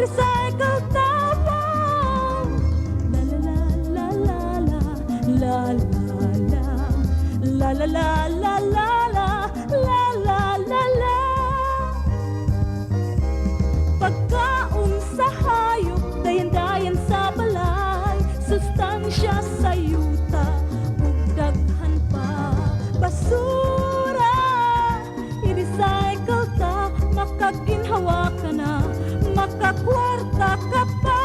mag-recycle tawag. La la la la la la la la la la la la la la la la. Pagkaon sa hayop, dayan-dayan sa balay, sustansya sa yuta, ug daghan pa basura. I-recycle ta, makaginhawa ka na, makakwarta ka pa.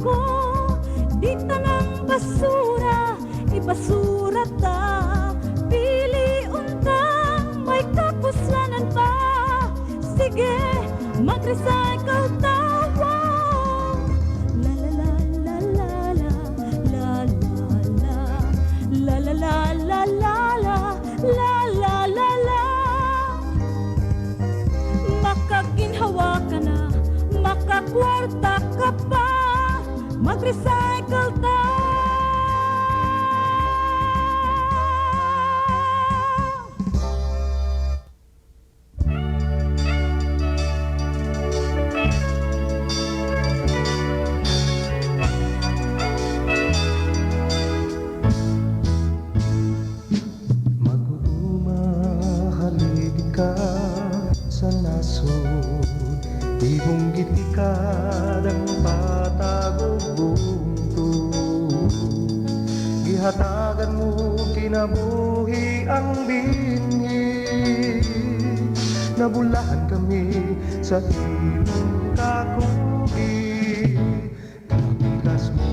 Ko, di tanang basura, ibasura ta. Pili untang may kapuslanan pa. Sige, mag-recycle tawa. La la la la la la la la la la la la la la la la. Makaginhawa ka na, makakwarta ka pa. Mag-recycle ta. Mag-umahalig ka sa nasod, ibunggit ikad ang patagong bunto. Gihatagan mo kinabuhi ang binhi, nabulahan kami sa imong kakugi. Kapikas mo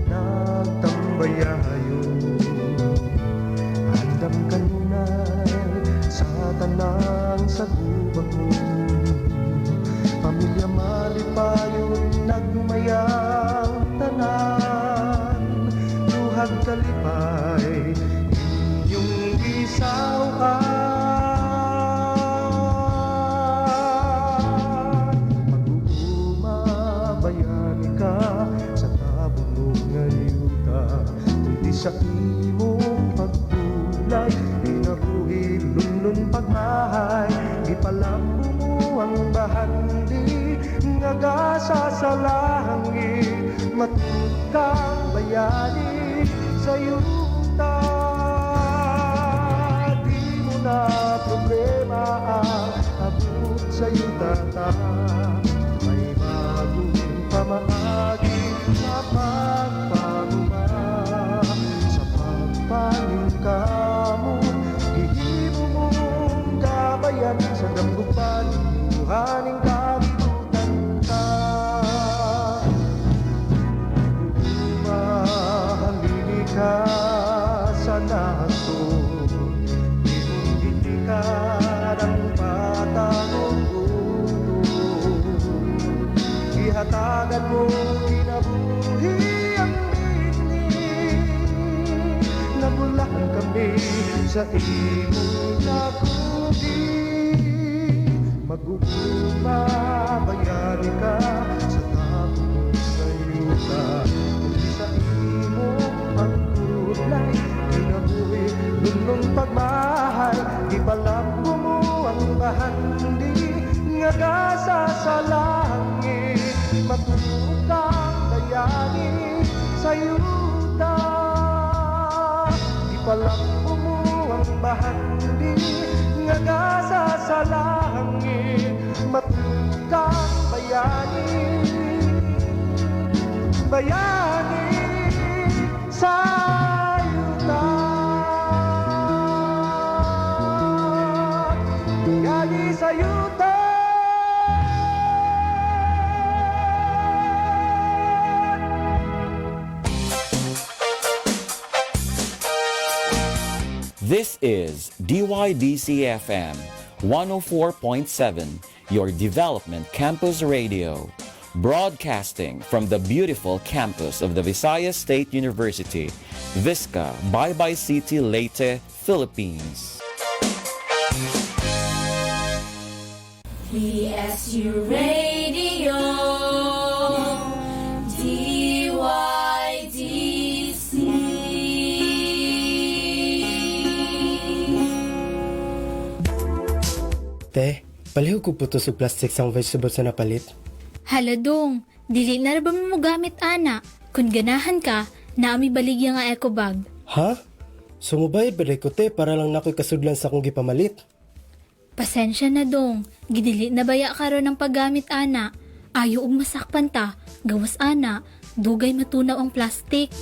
nagtambayayo, andam kanunay sa tanang sagubang mo. Pamilya malipayon nagmayang tanan, duhag kalipay inyong gisawan. Mag-umabayani ka sa tabulong ngayuta, kundi sa imong pagtulay, inabuhi lunlun pagmahay, ipalambo mo ang bahandi nga gasa sa langit. Matud kang bayani sa yuta, di mo na problema ang abot sa yuta ta. May bagong pamaagi na pagpaguma sa pagpaningkamon, gihimo mong gabayan sa dambupan, buhaning kabibutan ka. Umahalili ka sa nasod, ibunggiti ka ng patagong bunto. Ihatagan mo kinabuhi ang binhi, nabulahan kami sa imong kakugi. Mag-umabayani ka sa tabong ngayuta, kundi sa imong pagtulay, kinabuhi lunong pagmahay, ipalambo mo ang bahandi nga gasa sa langit. Matulog kang dayani sa yuta, ipalambo mo ang bahandi nga gasa sa langit. Matulog kang bayani, bayani sa yuta, bayani sa yuta. This is DYDC-FM 104.7, your development campus radio, broadcasting from the beautiful campus of the Visayas State University, Visca, Baybay City, Leyte, Philippines. PSU Radio DYDC. Te, palihog ko puto sa plastic sang vegetables na napalit. Haladong, dili na ba mo gamit ana? Kung ganahan ka, naami baligya nga eco bag. Ha? Sumubayad ba ko te para lang nako'y kasudlan sa akong gipamalit? Pasensya na dong, gidili na baya karon ng paggamit ana. Ayo og masakpan ta, gawas ana, dugay matunaw ang plastic.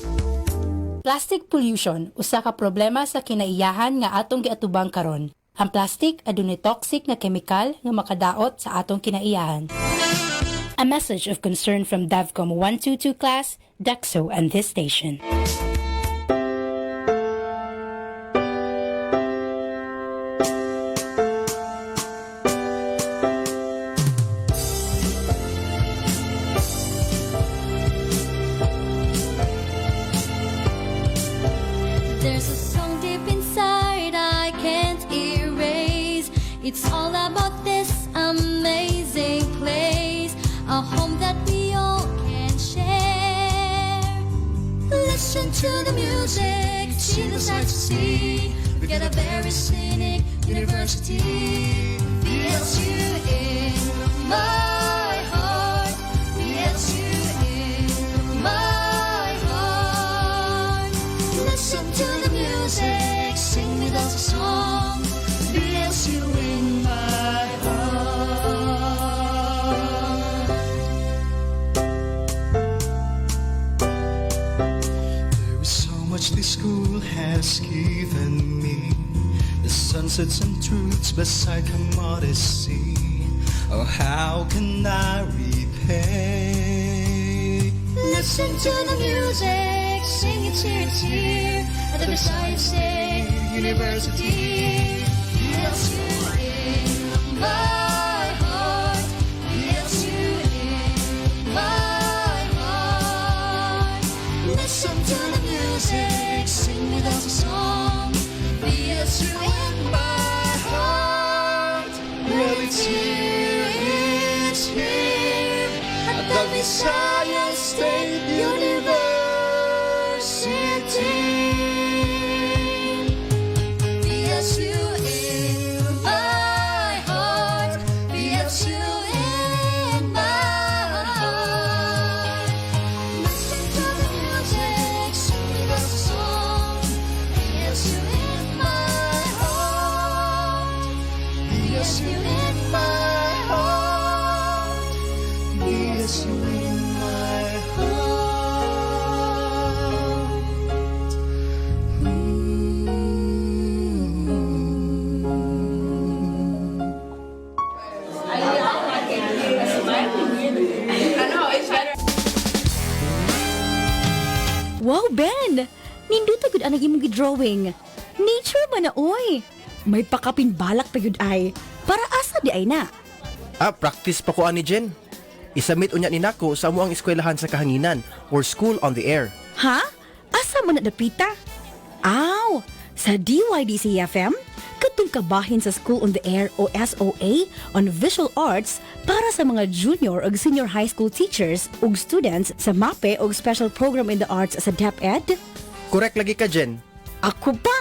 Plastic pollution usa ka problema sa kinaiyahan nga atong giatubang karon. Ang plastic adunay toxic na kemikal nga makadaot sa atong kinaiyahan. A message of concern from DAVCOM 122 class, DEXO, and this station. There's a song deep inside I can't erase. It's all about this amazing place, a home that we all can share. Listen to the music, see the sights to see. We got a very scenic university. VSU in my heart, VSU in my heart. Listen to the music, sing with us a song. VSU in my heart. There is so much this school has given me. The sunsets and truths beside commodity. Oh, how can I repay? Listen to the music, sing it cheer to cheer at the Visayas State University. VSU in my heart, VSU in my heart. Listen to the music, sing with us a song. VSU in my heart. Well, it's here at the Visayas State University. VSU in my heart, VSU in my heart. Listen to the music, sing with us a song. VSU in my heart, VSU in my heart, VSU in my heart. Wow, Ben! Ninduta gud anang imong gidrawing. Nature man na, oy! May pakapinbalak pa yun ay. Para asa di ay na. Practice pa ko ani Jen. Isamit unya ni nako sa amuang eskwelahan sa kahanginan or school on the air. Ha? Asa man na dapita? Aw! Sa DYDC-FM? Katong kabahin sa School on the Air o SOA on Visual Arts para sa mga junior ug senior high school teachers ug students sa MAPE ug Special Program in the Arts sa DepEd? Correct lagi ka Jen. Ako pa!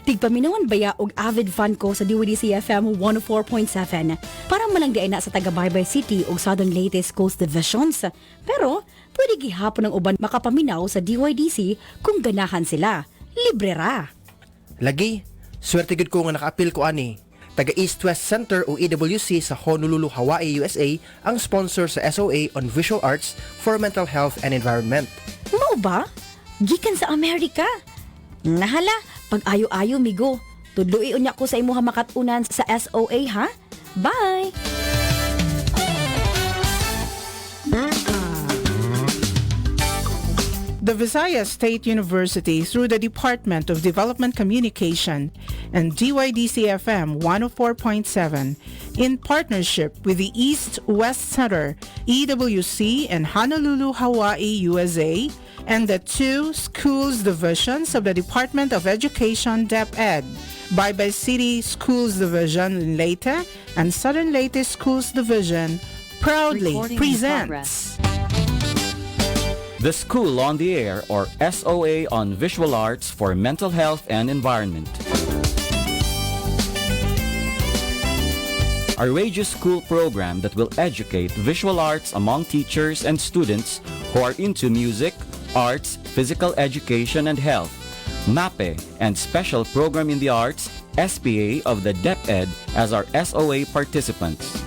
Tigpaminawan baya og avid fan ko sa DYDC-FM 104.7 para malang di ay na sa taga-Baybay City ug Southern Leyte Schools Divisions. Pero, pwede gihapon ng uban makapaminaw sa DYDC kung ganahan sila. Libre ra. Lagi, swerte gud ko nga naka-appeal ko ani. Taga East West Center o EWC sa Honolulu, Hawaii, USA ang sponsor sa SOA on Visual Arts for Mental Health and Environment. Mao ba? Gikan sa Amerika. Nahala, pag ayo-ayo migo. Tudloi unya ko sa imuha makatunan sa SOA ha. Bye. The Visayas State University through the Department of Development Communication and DYDC-FM 104.7 in partnership with the East West Center, EWC, and Honolulu, Hawaii, USA and the 2 schools divisions of the Department of Education DepEd, Baybay City Schools Division in Leyte and Southern Leyte Schools Division proudly Recording in presents The School on the Air, or SOA, on Visual Arts for Mental Health and Environment. A radio school program that will educate visual arts among teachers and students who are into music, arts, physical education, and health. MAPE and Special Program in the Arts, SPA of the DepEd as our SOA participants.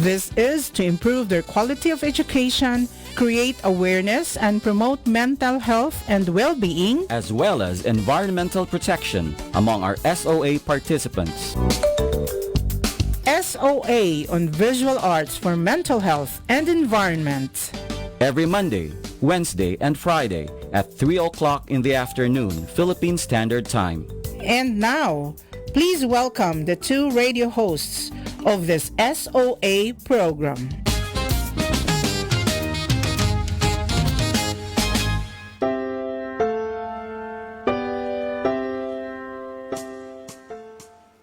This is to improve their quality of education, create awareness, and promote mental health and well-being, as well as environmental protection among our SOA participants. SOA on Visual Arts for Mental Health and Environment. Every Monday, Wednesday, and Friday at 3 o'clock in the afternoon, Philippine Standard Time. And now, please welcome the 2 radio hosts of this SOA program.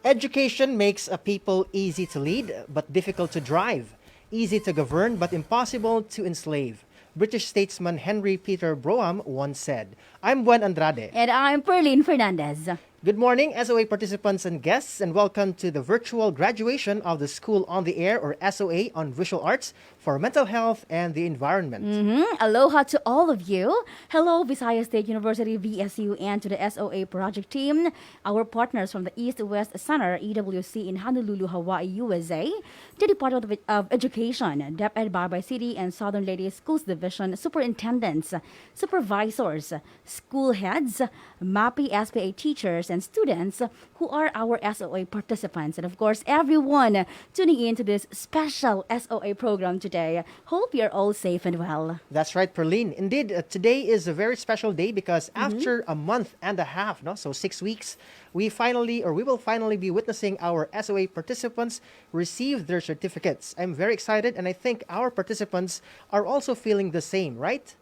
Education makes a people easy to lead but difficult to drive, easy to govern but impossible to enslave. British statesman Henry Peter Brougham once said. I'm Buen Andrade. And I'm Perlene Fernandez. Good morning, SOA participants and guests, and welcome to the virtual graduation of the School on the Air, or SOA, on Visual Arts for Mental Health and the Environment. Aloha to all of you. Hello, Visayas State University, VSU, and to the SOA project team, our partners from the East-West Center, EWC in Honolulu, Hawaii, USA, the Department of Education, DepEd Baybay City and Southern Leyte Schools Division, superintendents, supervisors, school heads, MAPI SPA teachers, and students who are our SOA participants. And of course, everyone tuning in to this special SOA program today. Hope you're all safe and well. That's right, Perlene. Indeed, today is a very special day because after a month and a half, so 6 weeks, we will finally be witnessing our SOA participants receive their certificates. I'm very excited, and I think our participants are also feeling the same, right?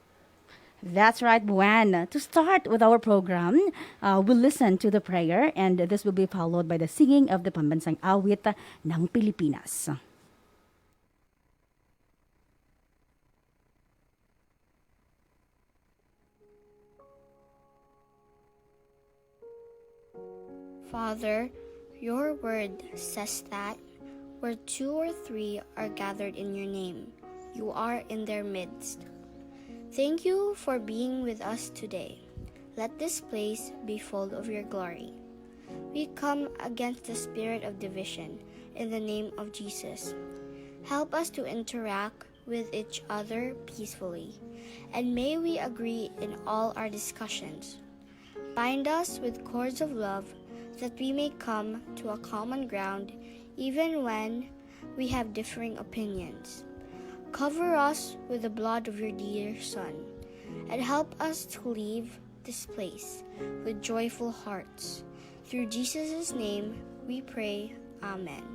That's right, Buen. To start with our program, we'll listen to the prayer, and this will be followed by the singing of the pambansang awit ng Pilipinas. Father, your word says that where 2 or 3 are gathered in your name, you are in their midst. Thank you for being with us today. Let this place be full of your glory. We come against the spirit of division in the name of Jesus. Help us to interact with each other peacefully, and may we agree in all our discussions. Bind us with cords of love that we may come to a common ground even when we have differing opinions. Cover us with the blood of your dear Son, and help us to leave this place with joyful hearts. Through Jesus' name we pray. Amen.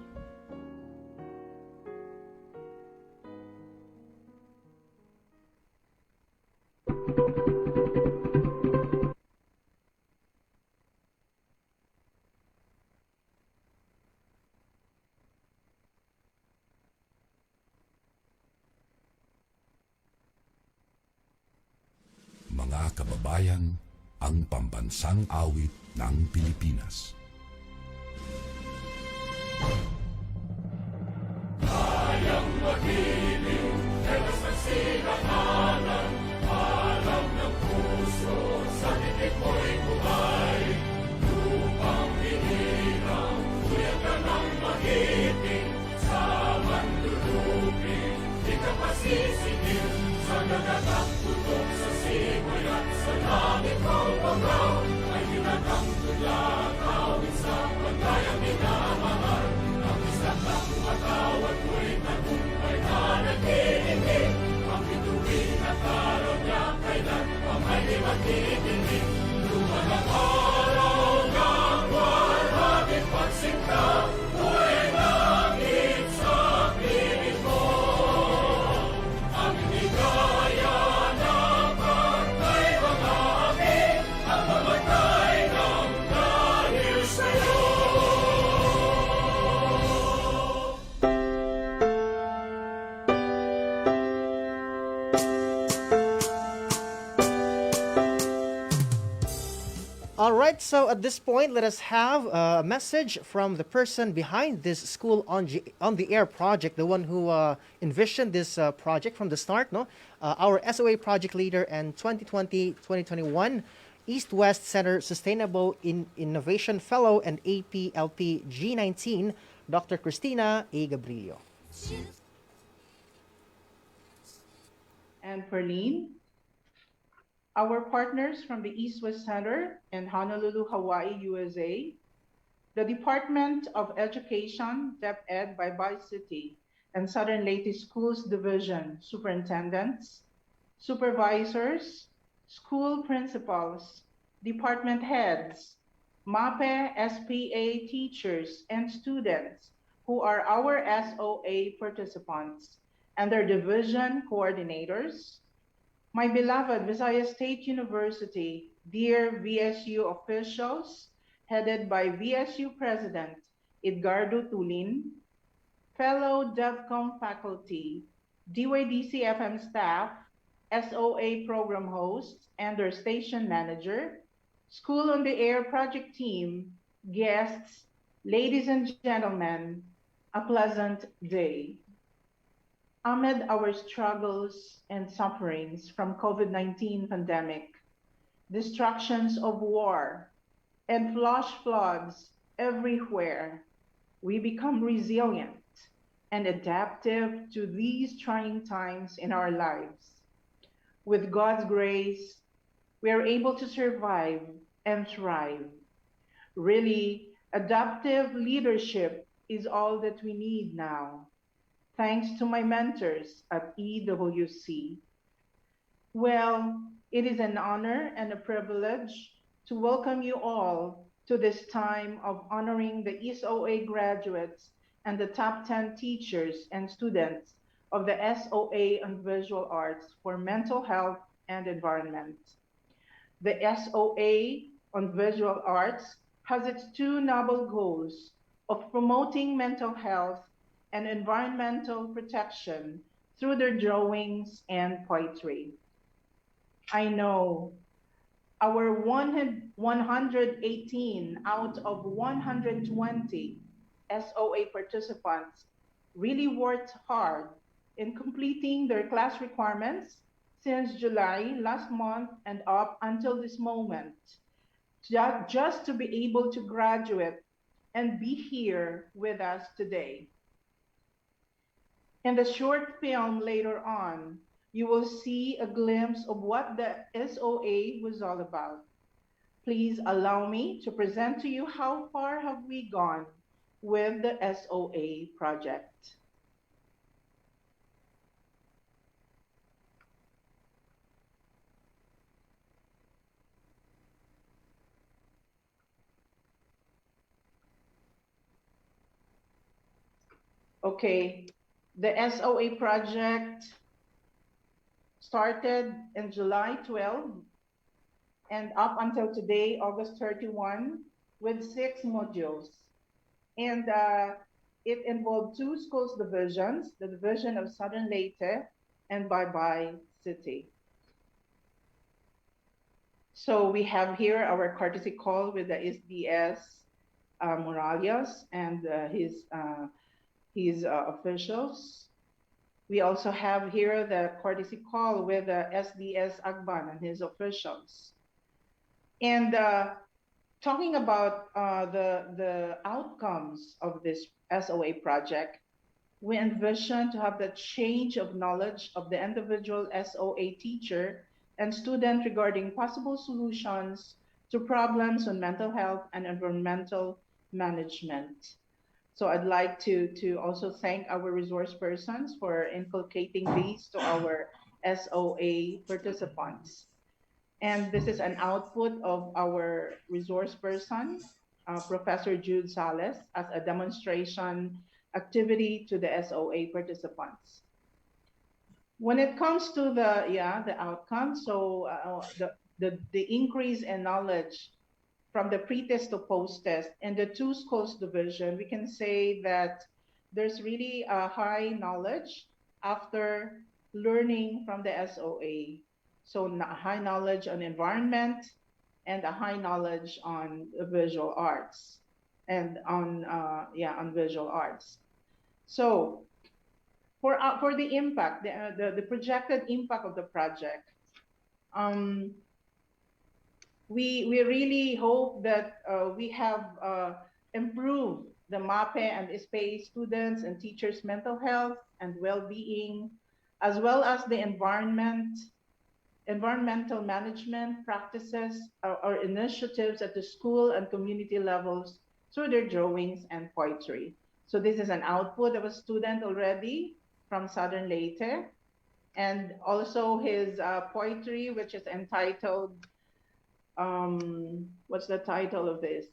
Mga kababayan, ang pambansang awit ng Pilipinas. Kayang magiliw, telas ng sinakanan, alam ng puso, sa titik mo'y buhay. Lupang hinirang, kuya ka ng mahiting, sa manlulupin, di ka pasisingil, sa nagatak tutok sa simoy at sa langit mong bangaw, ay hinatang tulakaw. right, so at this point, let us have a message from the person behind this school on the air project, the one who envisioned this project from the start, no? Our SOA project leader and 2020-2021 East-West Center Sustainable Innovation Fellow and APLP G19, Dr. Christina A. Gabrillo. And Perlene, our partners from the East-West Center in Honolulu, Hawaii, USA, the Department of Education, DepEd by City, and Southern Leyte Schools Division superintendents, supervisors, school principals, department heads, MAPE, SPA teachers, and students who are our SOA participants, and their division coordinators, my beloved Visayas State University, dear VSU officials, headed by VSU President Edgardo Tulin, fellow DevCom faculty, DYDC-FM staff, SOA program hosts, and their station manager, School on the Air project team, guests, ladies and gentlemen, a pleasant day. Amid our struggles and sufferings from COVID-19 pandemic, destructions of war, and flash floods everywhere, we become resilient and adaptive to these trying times in our lives. With God's grace, we are able to survive and thrive. Really, adaptive leadership is all that we need now. Thanks to my mentors at EWC. Well, it is an honor and a privilege to welcome you all to this time of honoring the SOA graduates and the top 10 teachers and students of the SOA on Visual Arts for Mental Health and Environment. The SOA on Visual Arts has its two noble goals of promoting mental health and environmental protection through their drawings and poetry. I know our 118 out of 120 SOA participants really worked hard in completing their class requirements since July last month and up until this moment, just to be able to graduate and be here with us today. In the short film later on, you will see a glimpse of what the SOA was all about. Please allow me to present to you how far have we gone with the SOA project. Okay, the SOA project started in July 12 and up until today, August 31, with 6 modules. And it involved 2 schools divisions, the division of Southern Leyte and Bye City. So we have here our courtesy call with the SDS Morales and his officials. We also have here the courtesy call with the SDS Agban and his officials. And talking about the outcomes of this SOA project, we envision to have the change of knowledge of the individual SOA teacher and student regarding possible solutions to problems on mental health and environmental management. So I'd like to also thank our resource persons for inculcating these to our SOA participants. And this is an output of our resource person, Professor Jude Sales, as a demonstration activity to the SOA participants. When it comes to the outcome, so the increase in knowledge from the pre-test to post-test in the 2 schools division, we can say that there's really a high knowledge after learning from the SOA. So high knowledge on environment and a high knowledge on visual arts and on visual arts. So for the impact, the projected impact of the project, we really hope that we have improved the MAPE and SPA students and teachers' mental health and well-being, as well as the environmental management practices or initiatives at the school and community levels through their drawings and poetry. So this is an output of a student already from Southern Leyte, and also his poetry, which is entitled, what's the title of this?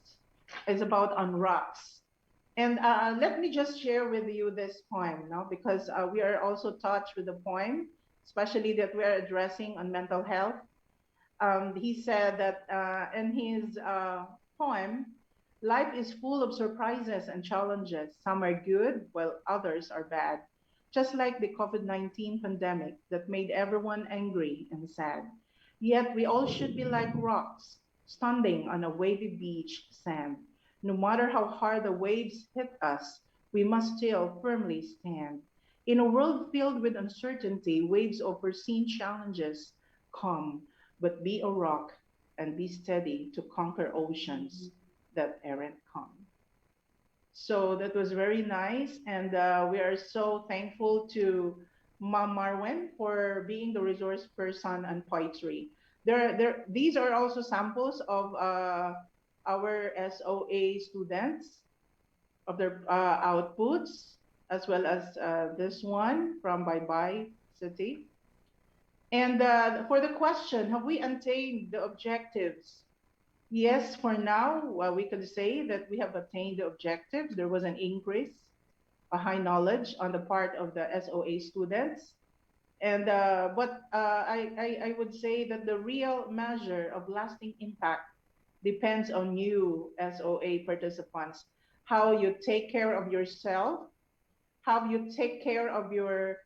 It's about on rocks. And let me just share with you this poem, no? Because we are also touched with the poem, especially that we're addressing on mental health. He said that in his poem, life is full of surprises and challenges. Some are good, while others are bad. Just like the COVID-19 pandemic that made everyone angry and sad. Yet we all should be like rocks, standing on a wavy beach sand. No matter how hard the waves hit us, we must still firmly stand. In a world filled with uncertainty, waves of foreseen challenges come, but be a rock and be steady to conquer oceans that aren't calm. So that was very nice, and we are so thankful to Ma'am Marwen for being the resource person on poetry. These are also samples of our SOA students, of their outputs, as well as this one from Bye Bye City. And for the question, have we attained the objectives? Yes, for now, we could say that we have attained the objectives. There was an increase, a high knowledge on the part of the SOA students. And but I would say that the real measure of lasting impact depends on you, SOA participants, how you take care of yourself, how you take care of your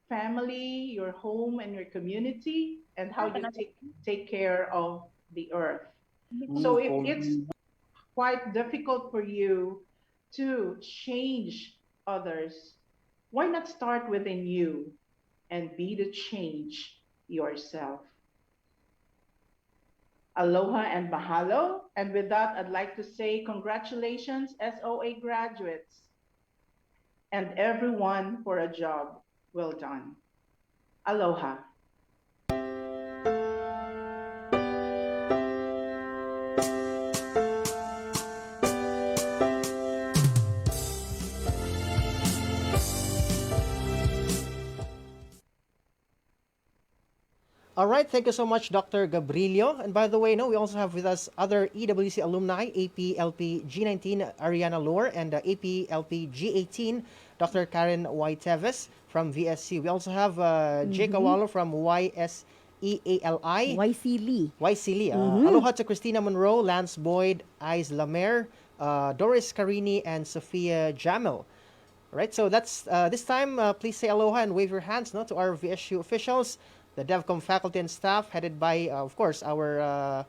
family, your home, and your community, and how you take care of the earth. So if it's quite difficult for you to change others, why not start within you and be the change yourself? Aloha and mahalo. And with that, I'd like to say congratulations, SOA graduates, and everyone for a job well done. Aloha. All right, thank you so much, Dr. Gabrilio. And by the way, we also have with us other EWC alumni, APLP G19, Ariana Lohr, and APLP G18, Dr. Karen Teves from VSC. We also have Jake Awalo from YSEALI. YC Lee. YC Lee. Aloha to Christina Monroe, Lance Boyd, Ais Lamer, Doris Carini, and Sophia Jamil. All right, so that's this time, please say aloha and wave your hands to our VSU officials, the DevCom faculty and staff, headed by, of course, our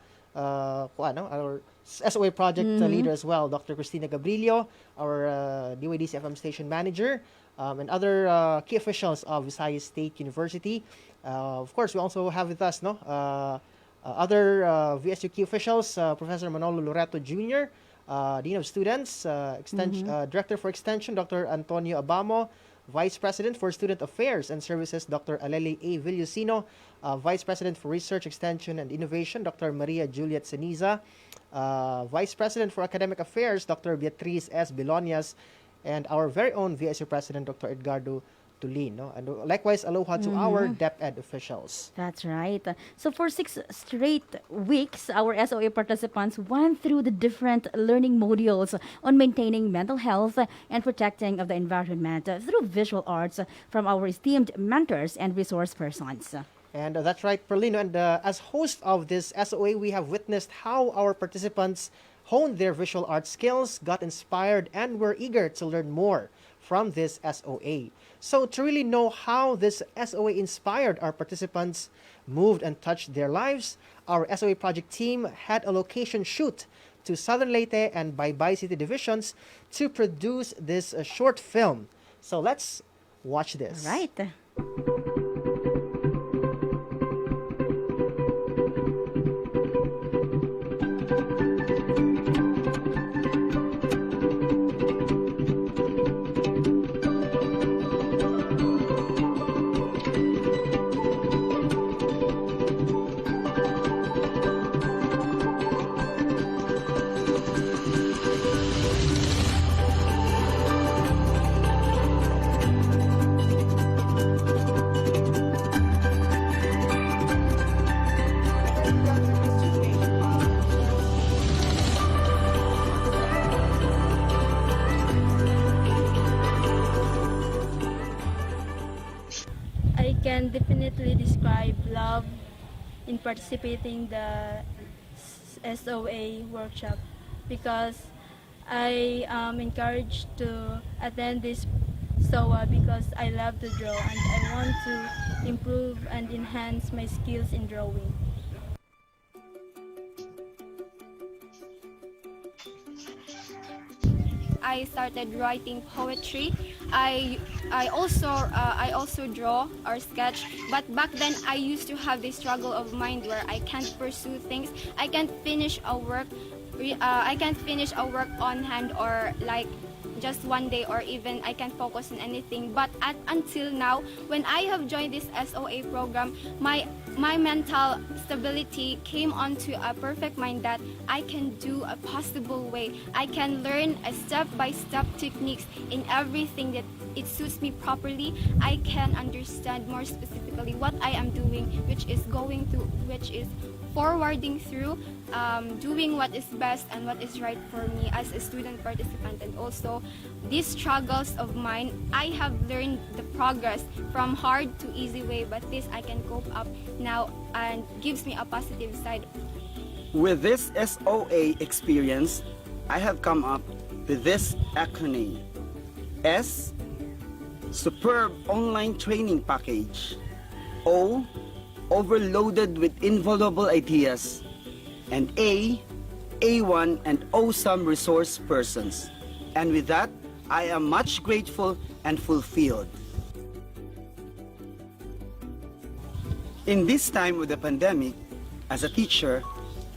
SOA project leader as well, Dr. Cristina Gabrilio, our DYDC FM station manager, and other key officials of Visayas State University. Of course, we also have with us other VSU key officials, Professor Manolo Loreto Jr., Dean of Students, Director for Extension, Dr. Antonio Abamo, Vice President for Student Affairs and Services, Dr. Aleli A. Villusino, Vice President for Research, Extension, and Innovation, Dr. Maria Juliet Ceniza, Vice President for Academic Affairs, Dr. Beatriz S. Bilonias, and our very own VSU President, Dr. Edgardo Tulin. And likewise, aloha to our DepEd officials. That's right. So for 6 straight weeks, our SOA participants went through the different learning modules on maintaining mental health and protecting of the environment through visual arts from our esteemed mentors and resource persons. And that's right, Perlino. And as host of this SOA, we have witnessed how our participants honed their visual art skills, got inspired, and were eager to learn more from this SOA. So to really know how this SOA inspired our participants, moved and touched their lives, our SOA project team had a location shoot to Southern Leyte and Baybay City divisions to produce this short film. So let's watch this. Right. I can definitely describe love in participating the SOA workshop because I am encouraged to attend this SOA because I love to draw and I want to improve and enhance my skills in drawing. I started writing poetry. I also draw or sketch, but back then I used to have this struggle of mind where I can't pursue things. I can't finish a work. I can't finish a work on hand or like just one day, or even I can't focus on anything. But until now, when I have joined this SOA program, my mental stability came onto a perfect mind that I can do a possible way. I can learn a step-by-step techniques in everything that it suits me properly. I can understand more specifically what I am doing, which is forwarding through, doing what is best and what is right for me as a student participant. And also these struggles of mine, I have learned the progress from hard to easy way, but this I can cope up now and gives me a positive side. With this SOA experience, I have come up with this acronym. S, superb online training package. O, overloaded with invaluable ideas. And A1 and awesome resource persons. And with that, I am much grateful and fulfilled. In this time of the pandemic, as a teacher,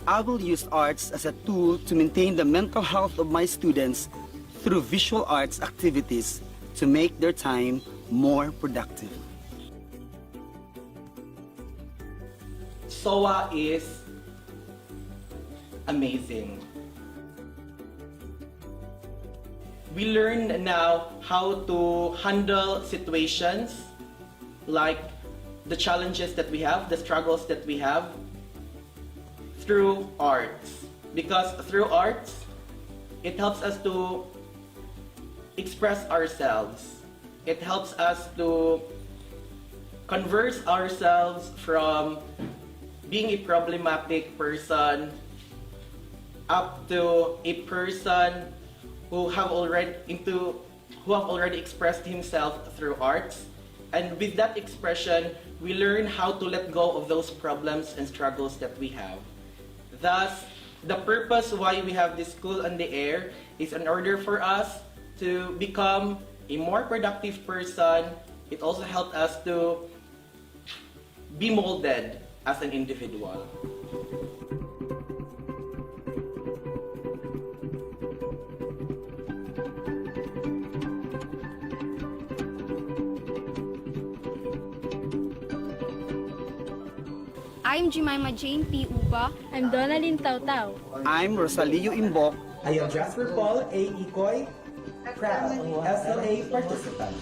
I will use arts as a tool to maintain the mental health of my students through visual arts activities to make their time more productive. SOA is amazing. We learn now how to handle situations like the challenges that we have, the struggles that we have through arts. Because through arts, it helps us to express ourselves. It helps us to converse ourselves from being a problematic person up to a person who have already expressed himself through arts. And with that expression, we learn how to let go of those problems and struggles that we have. Thus, the purpose why we have this School on the Air is in order for us to become a more productive person. It also helped us to be molded as an individual. I'm Jemima Jane P. Uba. I'm Donalyn Tautau. I'm Rosalio Imbok. I am Jasper Paul A. Ikoy, proud SLA participant.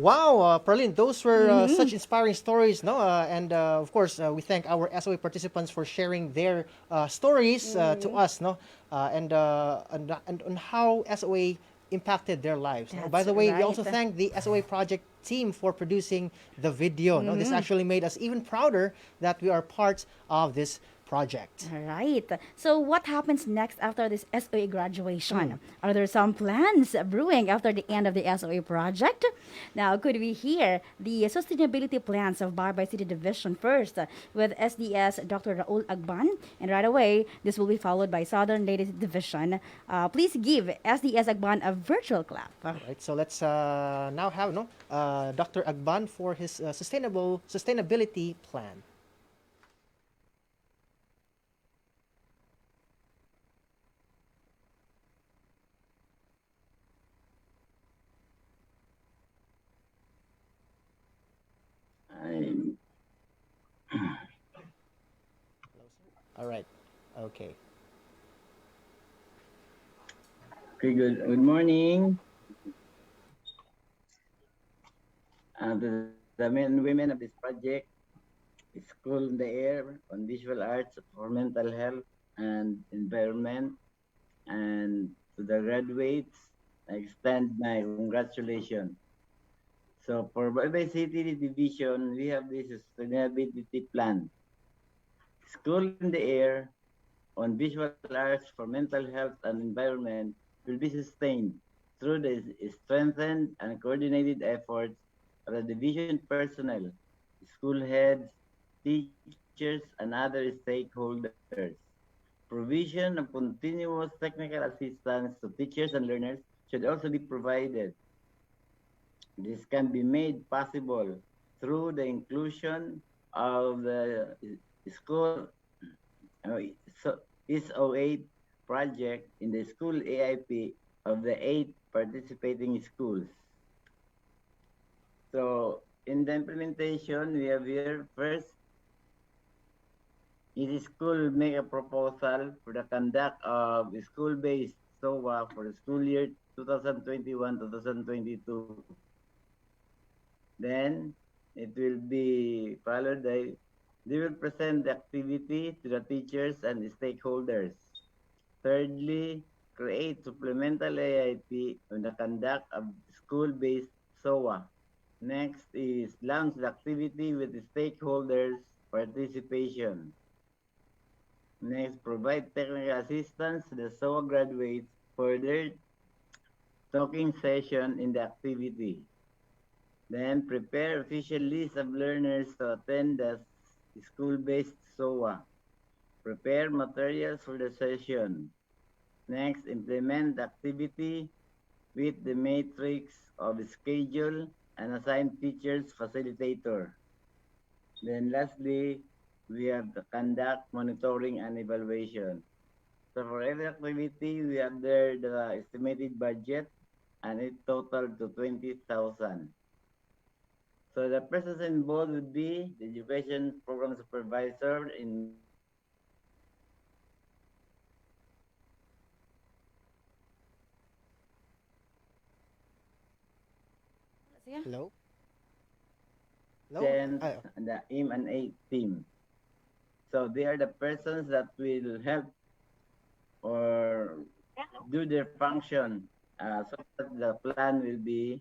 Wow, Perlin, those were such inspiring stories, no? And of course, we thank our SOA participants for sharing their stories to us, no? And on how SOA impacted their lives. No? By That's the way, we right. also thank the SOA project team for producing the video. No, this actually made us even prouder that we are part of this project. All right. So, what happens next after this SOA graduation? Are there some plans brewing after the end of the SOA project? Now, could we hear the sustainability plans of Barbay City Division first with SDS Dr. Raul Agban? And right away, this will be followed by Southern Ladies Division. Please give SDS Agban a virtual clap. All right, so let's now have Dr. Agban for his sustainability plan. All right. Okay. Okay, good morning. The men and women of this project, School in the Air on Visual Arts for Mental Health and Environment, and to the graduates, I extend my congratulations. So for Barbay City Division, we have this sustainability plan. School in the Air on Visual Arts for Mental Health and Environment will be sustained through the strengthened and coordinated efforts of the division personnel, school heads, teachers, and other stakeholders. Provision of continuous technical assistance to teachers and learners should also be provided. This can be made possible through the inclusion of the school SOA project in the school AIP of the 8 participating schools. So in the implementation, we have here first, each school make a proposal for the conduct of school-based SOA for the school year 2021-2022. Then it will be followed by, they will present the activity to the teachers and the stakeholders. Thirdly, create supplemental AIP on the conduct of school-based SOA. Next is launch the activity with the stakeholders' participation. Next, provide technical assistance to the SOA graduates for their talking session in the activity. Then prepare official list of learners to attend the school-based SOA. Prepare materials for the session. Next, implement the activity with the matrix of schedule and assign teachers facilitator. Then lastly, we have to conduct monitoring and evaluation. So for every activity, we have there the estimated budget, and it totaled to 20,000. So the persons involved would be the education program supervisor in Hello? and the M&A team. So they are the persons that will help or do their function so that the plan will be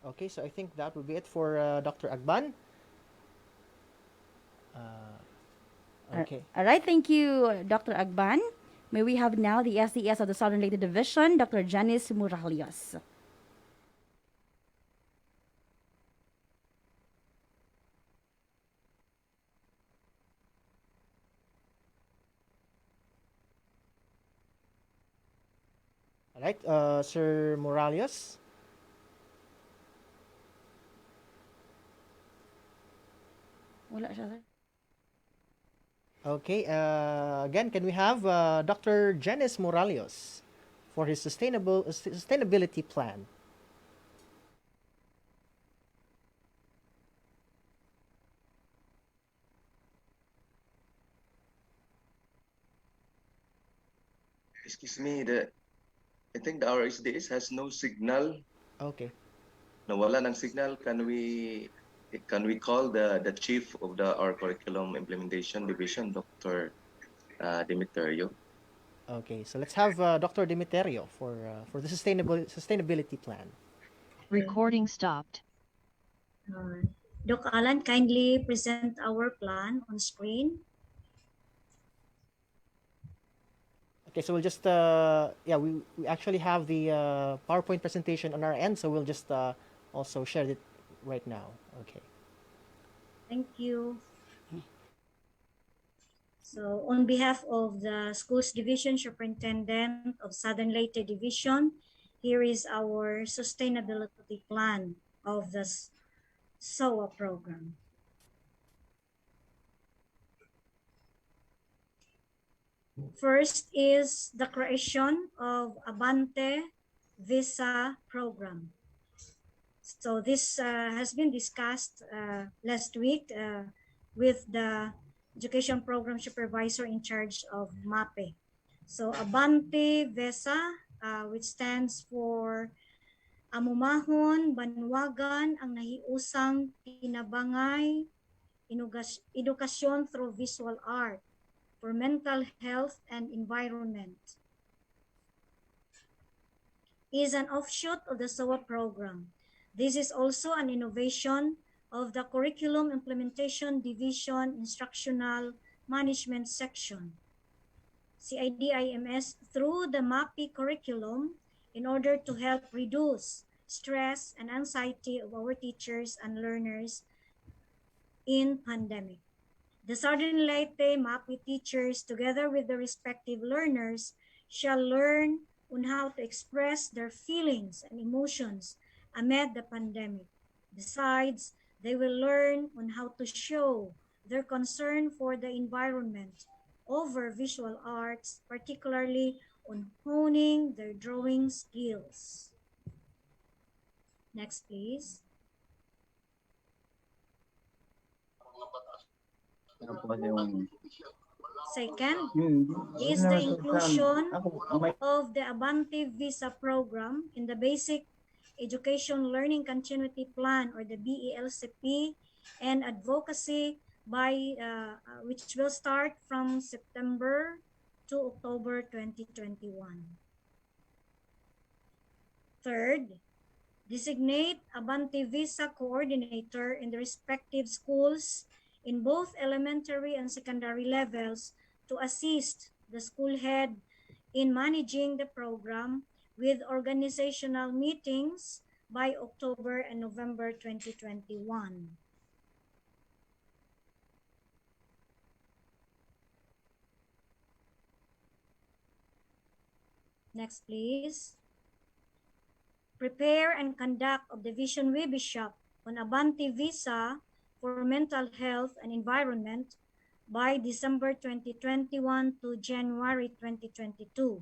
Okay, so I think that would be it for Dr. Agban. Okay. All right. Thank you, Dr. Agban. May we have now the SDS of the Southern Leyte Division, Dr. Janice Muralios. All right, Sir Morales. Wala siya, sir. Okay, again, can we have Dr. Janice Moralios for his sustainability plan? Excuse me, I think the RSDS has no signal. Okay. Nawala ng signal. Can we call the chief of our curriculum implementation division, Dr. Dimiterio? Okay, so let's have Dr. Dimiterio for the sustainability plan. Recording stopped. Doc Alan, kindly present our plan on screen. Okay, so we'll just we actually have the PowerPoint presentation on our end, so we'll just also share it right now. Okay. Thank you. So on behalf of the Schools Division Superintendent of Southern Leyte Division, here is our sustainability plan of the SOA program. First is the creation of Abante Visa program. So this has been discussed last week with the Education Program Supervisor in charge of MAPE. So Abante Visa, which stands for Amumahon, Banwagan, ang nahiusang tinabangay, edukasyon through visual art for mental health and environment, is an offshoot of the SOA program. This is also an innovation of the Curriculum Implementation Division Instructional Management Section, CIDIMS, through the MAPI curriculum in order to help reduce stress and anxiety of our teachers and learners in pandemic. The Southern Leyte MAPI teachers, together with the respective learners, shall learn on how to express their feelings and emotions amid the pandemic. Besides, they will learn on how to show their concern for the environment over visual arts, particularly on honing their drawing skills. Next, please. Second is the inclusion of the Abante Visa program in the Basic Education Learning Continuity Plan, or the BELCP, and advocacy by which will start from September to October 2021. Third, designate Abante Visa coordinator in the respective schools in both elementary and secondary levels to assist the school head in managing the program with organizational meetings by October and November 2021. Next, please. Prepare and conduct of the Vision Webby Shop on Abante Visa for mental health and environment by December 2021 to January 2022,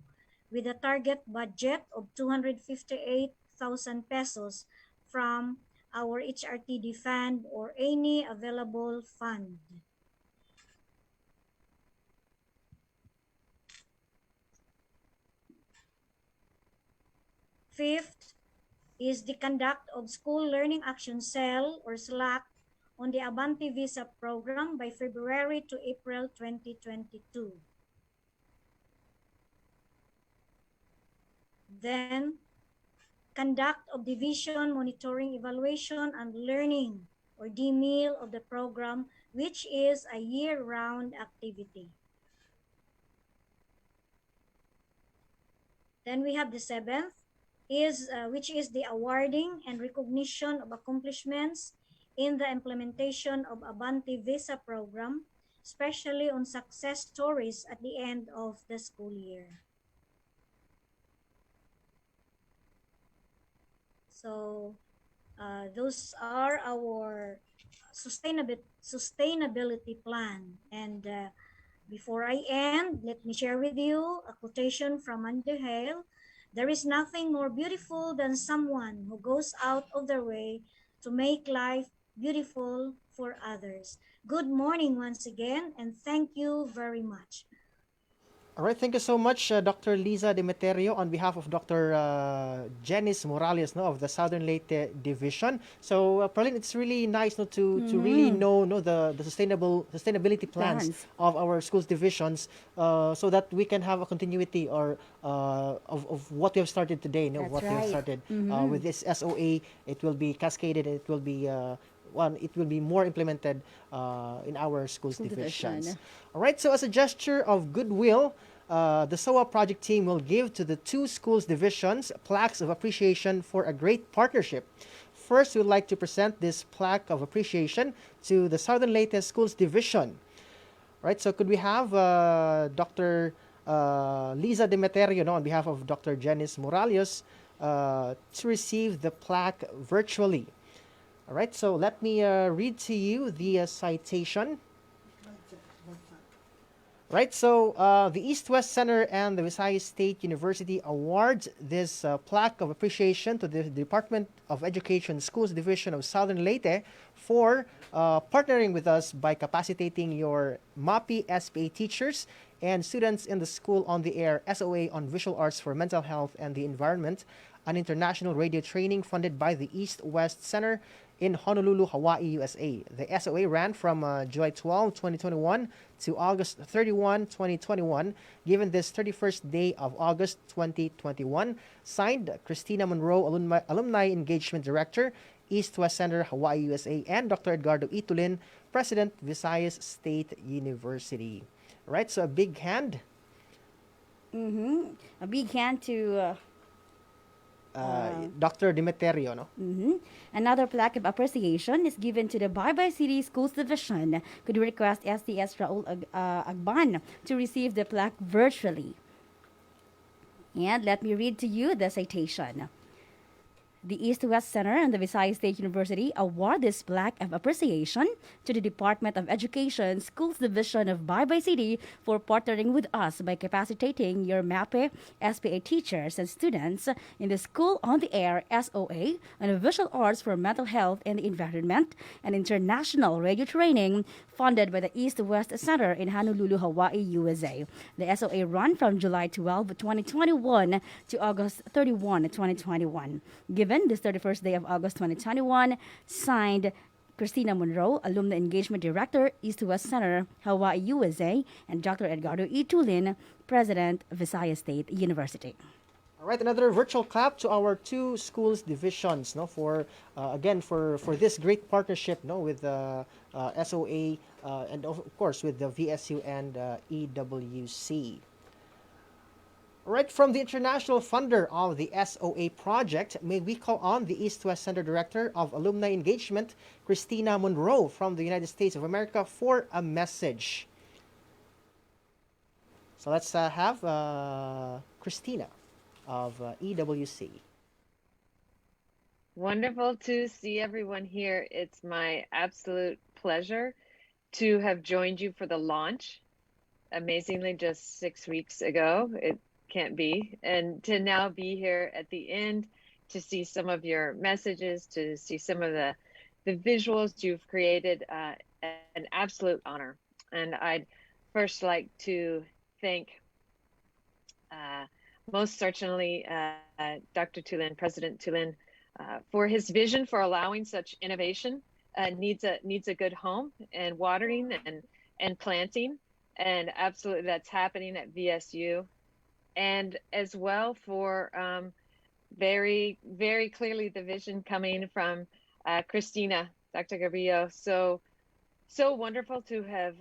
with a target budget of 258,000 pesos from our HRTD fund or any available fund. Fifth is the conduct of School Learning Action Cell or SLAC on the Abante Visa program by February to April 2022. Then, conduct of Division Monitoring Evaluation and Learning or DMEAL of the program, which is a year-round activity. Then we have the seventh, which is the awarding and recognition of accomplishments in the implementation of Abante Visa program, especially on success stories at the end of the school year. So those are our sustainability plan. And before I end, let me share with you a quotation from Andy Hale. There is nothing more beautiful than someone who goes out of their way to make life beautiful for others. Good morning once again, and thank you very much. All right, thank you so much, Dr. Liza Demeterio, on behalf of Dr. Janice Morales, no, of the Southern Leyte Division. So, Perlin, it's really nice, no, to really know, no, the sustainability plans Plans. of our schools divisions, so that we can have a continuity or of what we have started today, no, That's what we have right. started Mhm. with this SOA. It will be cascaded, and it will be it will be more implemented in our schools School divisions. division. All right, so as a gesture of goodwill, the SOA project team will give to the two schools divisions plaques of appreciation for a great partnership. First, we would like to present this plaque of appreciation to the Southern Leyte Schools Division. Right, so could we have Dr. Liza Demeterio, no, on behalf of Dr. Janice Morales, to receive the plaque virtually. All right, so let me read to you the citation. Right, so the East-West Center and the Visayas State University awards this plaque of appreciation to the Department of Education Schools Division of Southern Leyte for partnering with us by capacitating your MAPI SPA teachers and students in the School on the Air SOA on Visual Arts for Mental Health and the Environment, an international radio training funded by the East-West Center in Honolulu, Hawaii, USA. The SOA ran from July 12, 2021 to August 31, 2021, given this 31st day of August 2021. Signed, Christina Monroe, Alumni Engagement Director, East-West Center, Hawaii, USA, and Dr. Edgardo Itulin, President, Visayas State University. All right, so a big hand. A big hand to Dr. Demeterio, no? Another plaque of appreciation is given to the Baybay City Schools Division. Could we request SDS Raul Agban to receive the plaque virtually? And let me read to you the citation. The East-West Center and the Visayas State University award this plaque of appreciation to the Department of Education Schools Division of Baybay City for partnering with us by capacitating your MAPE SPA teachers and students in the School on the Air SOA on Visual Arts for Mental Health and the Environment, an international radio training funded by the East-West Center in Honolulu, Hawaii, USA. The SOA ran from July 12, 2021 to August 31, 2021. Given this 31st day of August 2021, signed Christina Monroe, Alumni Engagement Director, East-West Center, Hawaii, USA, and Dr. Edgardo Itulin, President, Visayas State University. All right, another virtual clap to our two schools divisions, no, for again for this great partnership, no, with SOA and of course with the VSU and EWC. All right, from the international funder of the SOA project, may we call on the East-West Center Director of Alumni Engagement, Christina Monroe from the United States of America, for a message. So let's have Christina of EWC. Wonderful to see everyone here. It's my absolute pleasure to have joined you for the launch. Amazingly, just 6 weeks ago. It can't be. And to now be here at the end, to see some of your messages, to see some of the visuals you've created, an absolute honor. And I'd first like to thank most certainly Dr. Tulin, President Tulin, for his vision for allowing such innovation. Needs a good home and watering and planting, and absolutely that's happening at VSU, and as well for very, very clearly the vision coming from Christina, Dr. Gabrillo. So wonderful to have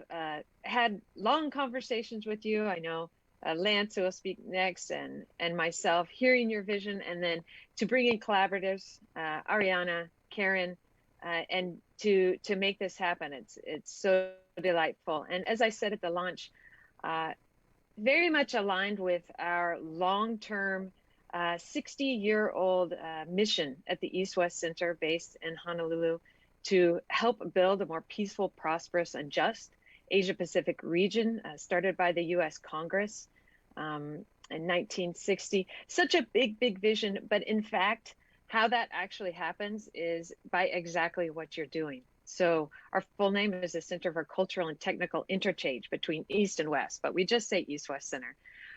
had long conversations with you. I know Lance, who will speak next, and myself, hearing your vision, and then to bring in collaboratives, Ariana, Karen, and to make this happen. It's so delightful. And as I said at the launch, very much aligned with our long-term 60-year-old mission at the East-West Center based in Honolulu to help build a more peaceful, prosperous, and just Asia-Pacific region, started by the U.S. Congress in 1960. Such a big, big vision, but in fact, how that actually happens is by exactly what you're doing. So our full name is the Center for Cultural and Technical Interchange between East and West, but we just say East-West Center.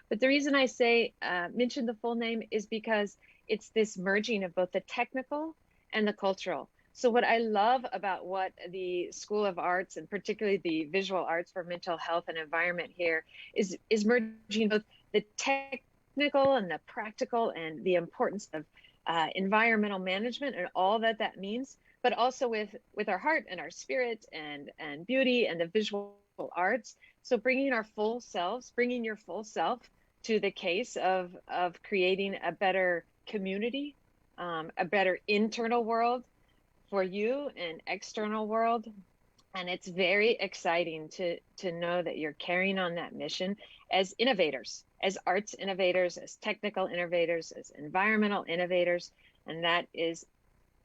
But the reason I say mention the full name is because it's this merging of both the technical and the cultural. So what I love about what the School of Arts, and particularly the Visual Arts for Mental Health and Environment here, is merging both the technical and the practical and the importance of environmental management and all that that means, but also with our heart and our spirit and beauty and the visual arts. So bringing our full selves, bringing your full self to the case of creating a better community, a better internal world for you and external world. And it's very exciting to know that you're carrying on that mission as innovators, as arts innovators, as technical innovators, as environmental innovators. And that is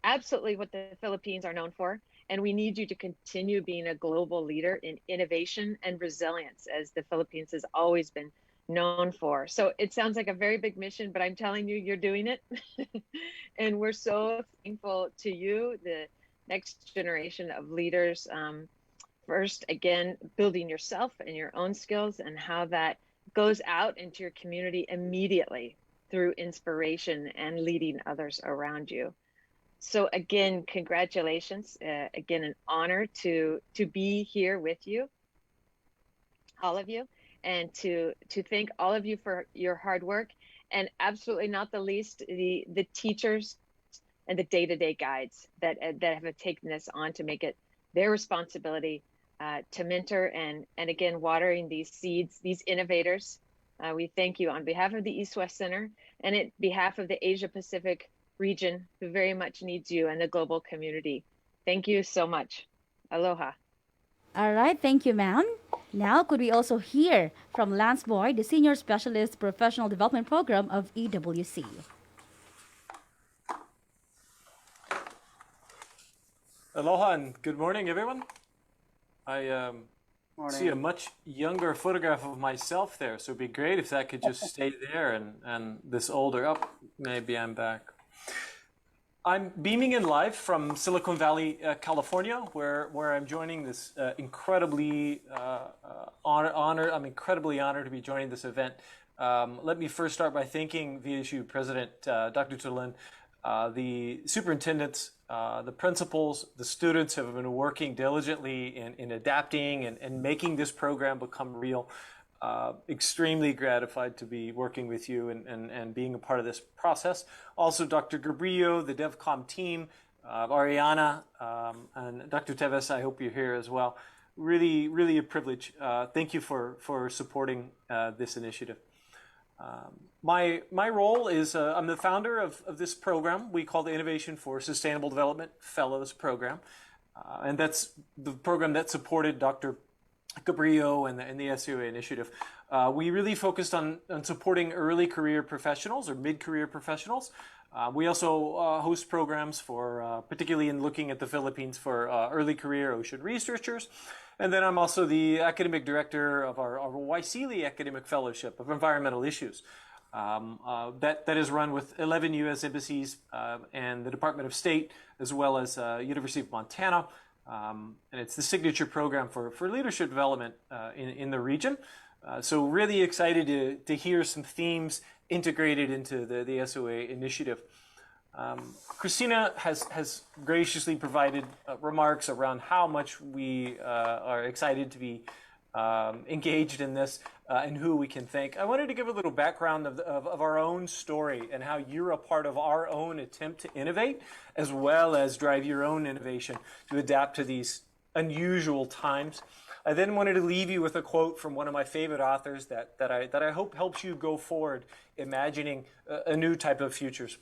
absolutely what the Philippines are known for. And we need you to continue being a global leader in innovation and resilience, as the Philippines has always been known for. So it sounds like a very big mission, but I'm telling you, you're doing it. And we're so thankful to you, the next generation of leaders. First, again, building yourself and your own skills and how that goes out into your community immediately through inspiration and leading others around you. So again, congratulations. Again, an honor to be here with you, all of you, and to thank all of you for your hard work, and absolutely not the least, the teachers and the day-to-day guides that have taken this on to make it their responsibility to mentor and again, watering these seeds, these innovators. We thank you on behalf of the East-West Center and on behalf of the Asia-Pacific region, who very much needs you, and the global community. Thank you so much. Aloha. All right, thank you, ma'am. Now, could we also hear from Lance Boyd, the Senior Specialist Professional Development Program of EWC? Aloha and good morning, everyone. I see a much younger photograph of myself there, so it'd be great if that could just stay there, and this older up, maybe I'm back. I'm beaming in live from Silicon Valley, California, where I'm joining this incredibly honor. I'm incredibly honored to be joining this event. Let me first start by thanking VSU President Dr. Tulin, the superintendents, the principals, the students have been working diligently in adapting and making this program become real. Extremely gratified to be working with you and being a part of this process. Also, Dr. Gabrillo, the DevCom team, Ariana, and Dr. Teves, I hope you're here as well. Really, really a privilege. Thank you for supporting this initiative. My role is I'm the founder of this program we call the Innovation for Sustainable Development Fellows Program. And that's the program that supported Dr. Gabrillo and the SOA initiative. We really focused on supporting early career professionals or mid-career professionals. We also host programs for, particularly in looking at the Philippines, for early career ocean researchers. And then I'm also the academic director of our Waisili Academic Fellowship of Environmental Issues. That is run with 11 U.S. embassies and the Department of State, as well as University of Montana. And it's the signature program for leadership development in the region. So really excited to hear some themes integrated into the SOA initiative. Christina has graciously provided remarks around how much we are excited to be engaged in this and who we can thank. I wanted to give a little background of our own story and how you're a part of our own attempt to innovate, as well as drive your own innovation to adapt to these unusual times. I then wanted to leave you with a quote from one of my favorite authors that I hope helps you go forward imagining a new type of futures.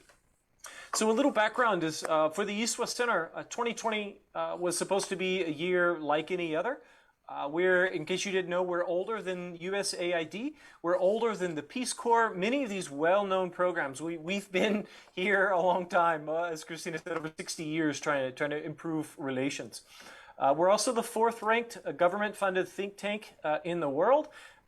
So a little background is for the East-West Center, 2020 was supposed to be a year like any other. We're, in case you didn't know, we're older than USAID. We're older than the Peace Corps. Many of these well-known programs. We've been here a long time, as Christina said, over 60 years trying to improve relations. We're also the fourth-ranked government-funded think tank in the world.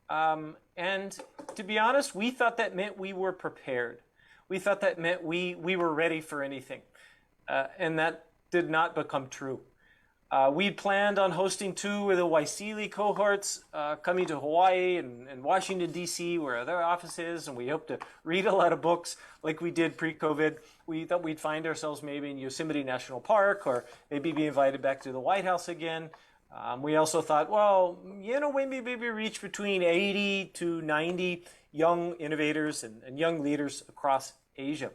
And to be honest, we thought that meant we were prepared. We thought that meant we were ready for anything. And that did not become true. We planned on hosting 2 of the Waisili cohorts coming to Hawaii and Washington, D.C., where their office is, and we hope to read a lot of books like we did pre-COVID. We thought we'd find ourselves maybe in Yosemite National Park or maybe be invited back to the White House again. We also thought, well, maybe reach between 80 to 90 young innovators and young leaders across Asia.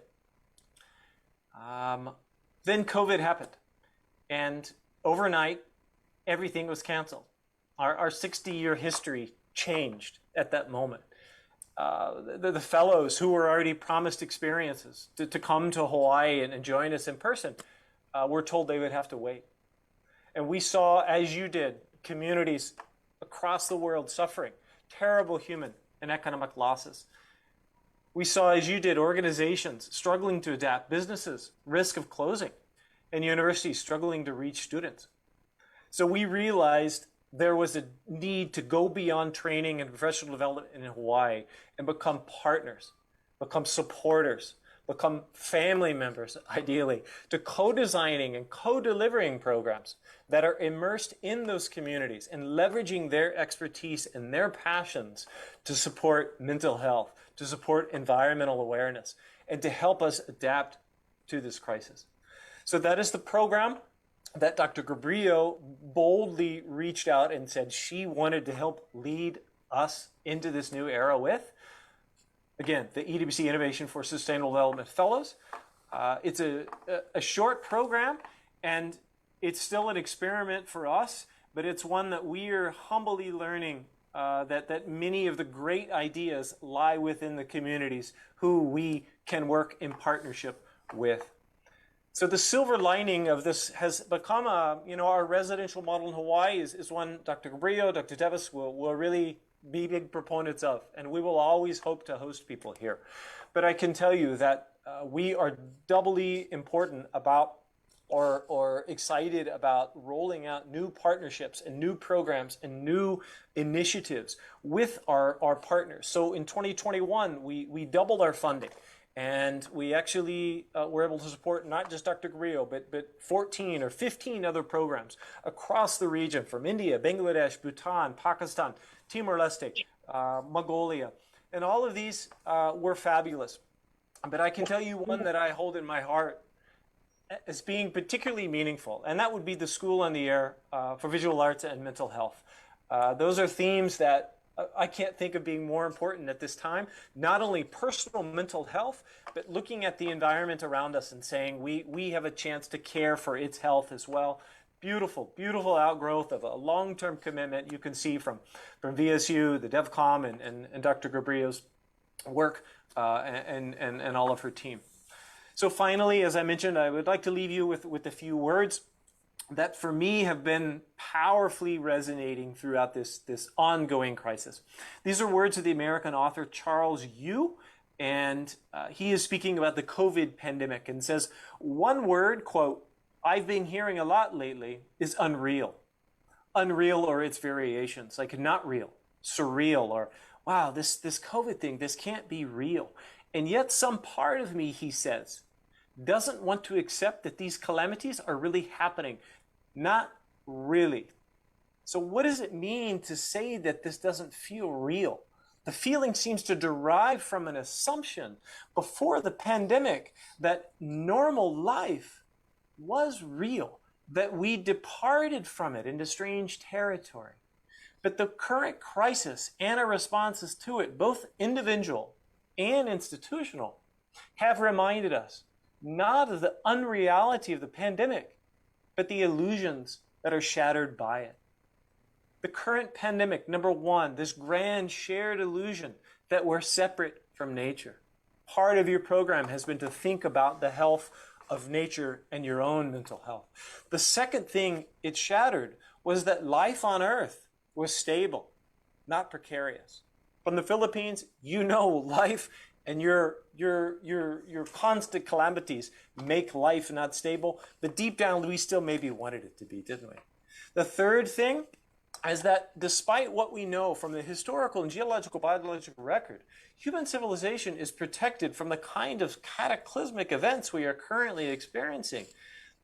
Then COVID happened, and overnight, everything was canceled. Our 60-year history changed at that moment. The fellows who were already promised experiences to come to Hawaii and join us in person were told they would have to wait. And we saw, as you did, communities across the world suffering terrible human and economic losses. We saw, as you did, organizations struggling to adapt, businesses risk of closing, and universities struggling to reach students. So we realized there was a need to go beyond training and professional development in Hawaii and become partners, become supporters, become family members, ideally, to co-designing and co-delivering programs that are immersed in those communities and leveraging their expertise and their passions to support mental health, to support environmental awareness, and to help us adapt to this crisis. So that is the program that Dr. Gabrillo boldly reached out and said she wanted to help lead us into this new era with. Again, the EWC Innovation for Sustainable Development Fellows. It's a short program, and it's still an experiment for us, but it's one that we are humbly learning that many of the great ideas lie within the communities who we can work in partnership with. So the silver lining of this has become our residential model in Hawaii is one Dr. Gabrillo, Dr. Tevis will really be big proponents of, and we will always hope to host people here. But I can tell you that we are doubly important about or excited about rolling out new partnerships and new programs and new initiatives with our partners. So in 2021, we doubled our funding. And we actually were able to support not just Dr. Gabrillo, but 14 or 15 other programs across the region from India, Bangladesh, Bhutan, Pakistan, Timor-Leste, Mongolia. And all of these were fabulous. But I can tell you one that I hold in my heart as being particularly meaningful, and that would be the School on the Air for Visual Arts and Mental Health. Those are themes that I can't think of being more important at this time, not only personal mental health, but looking at the environment around us and saying we have a chance to care for its health as well. Beautiful, beautiful outgrowth of a long-term commitment you can see from VSU, the DevCom, and Dr. Gabrillo's work and all of her team. So finally, as I mentioned, I would like to leave you with a few words that for me have been powerfully resonating throughout this ongoing crisis. These are words of the American author Charles Yu, and he is speaking about the COVID pandemic and says, one word, quote, I've been hearing a lot lately is unreal. Unreal or its variations, like not real, surreal, or wow, this COVID thing, this can't be real. And yet some part of me, he says, doesn't want to accept that these calamities are really happening. Not really. So what does it mean to say that this doesn't feel real? The feeling seems to derive from an assumption before the pandemic that normal life was real, that we departed from it into strange territory. But the current crisis and our responses to it, both individual and institutional, have reminded us not of the unreality of the pandemic, but the illusions that are shattered by it. The current pandemic, number one, this grand shared illusion that we're separate from nature. Part of your program has been to think about the health of nature and your own mental health. The second thing it shattered was that life on Earth was stable, not precarious. From the Philippines, you know life and your constant calamities make life not stable, but deep down we still maybe wanted it to be, didn't we? The third thing is that despite what we know from the historical and geological biological record, human civilization is protected from the kind of cataclysmic events we are currently experiencing.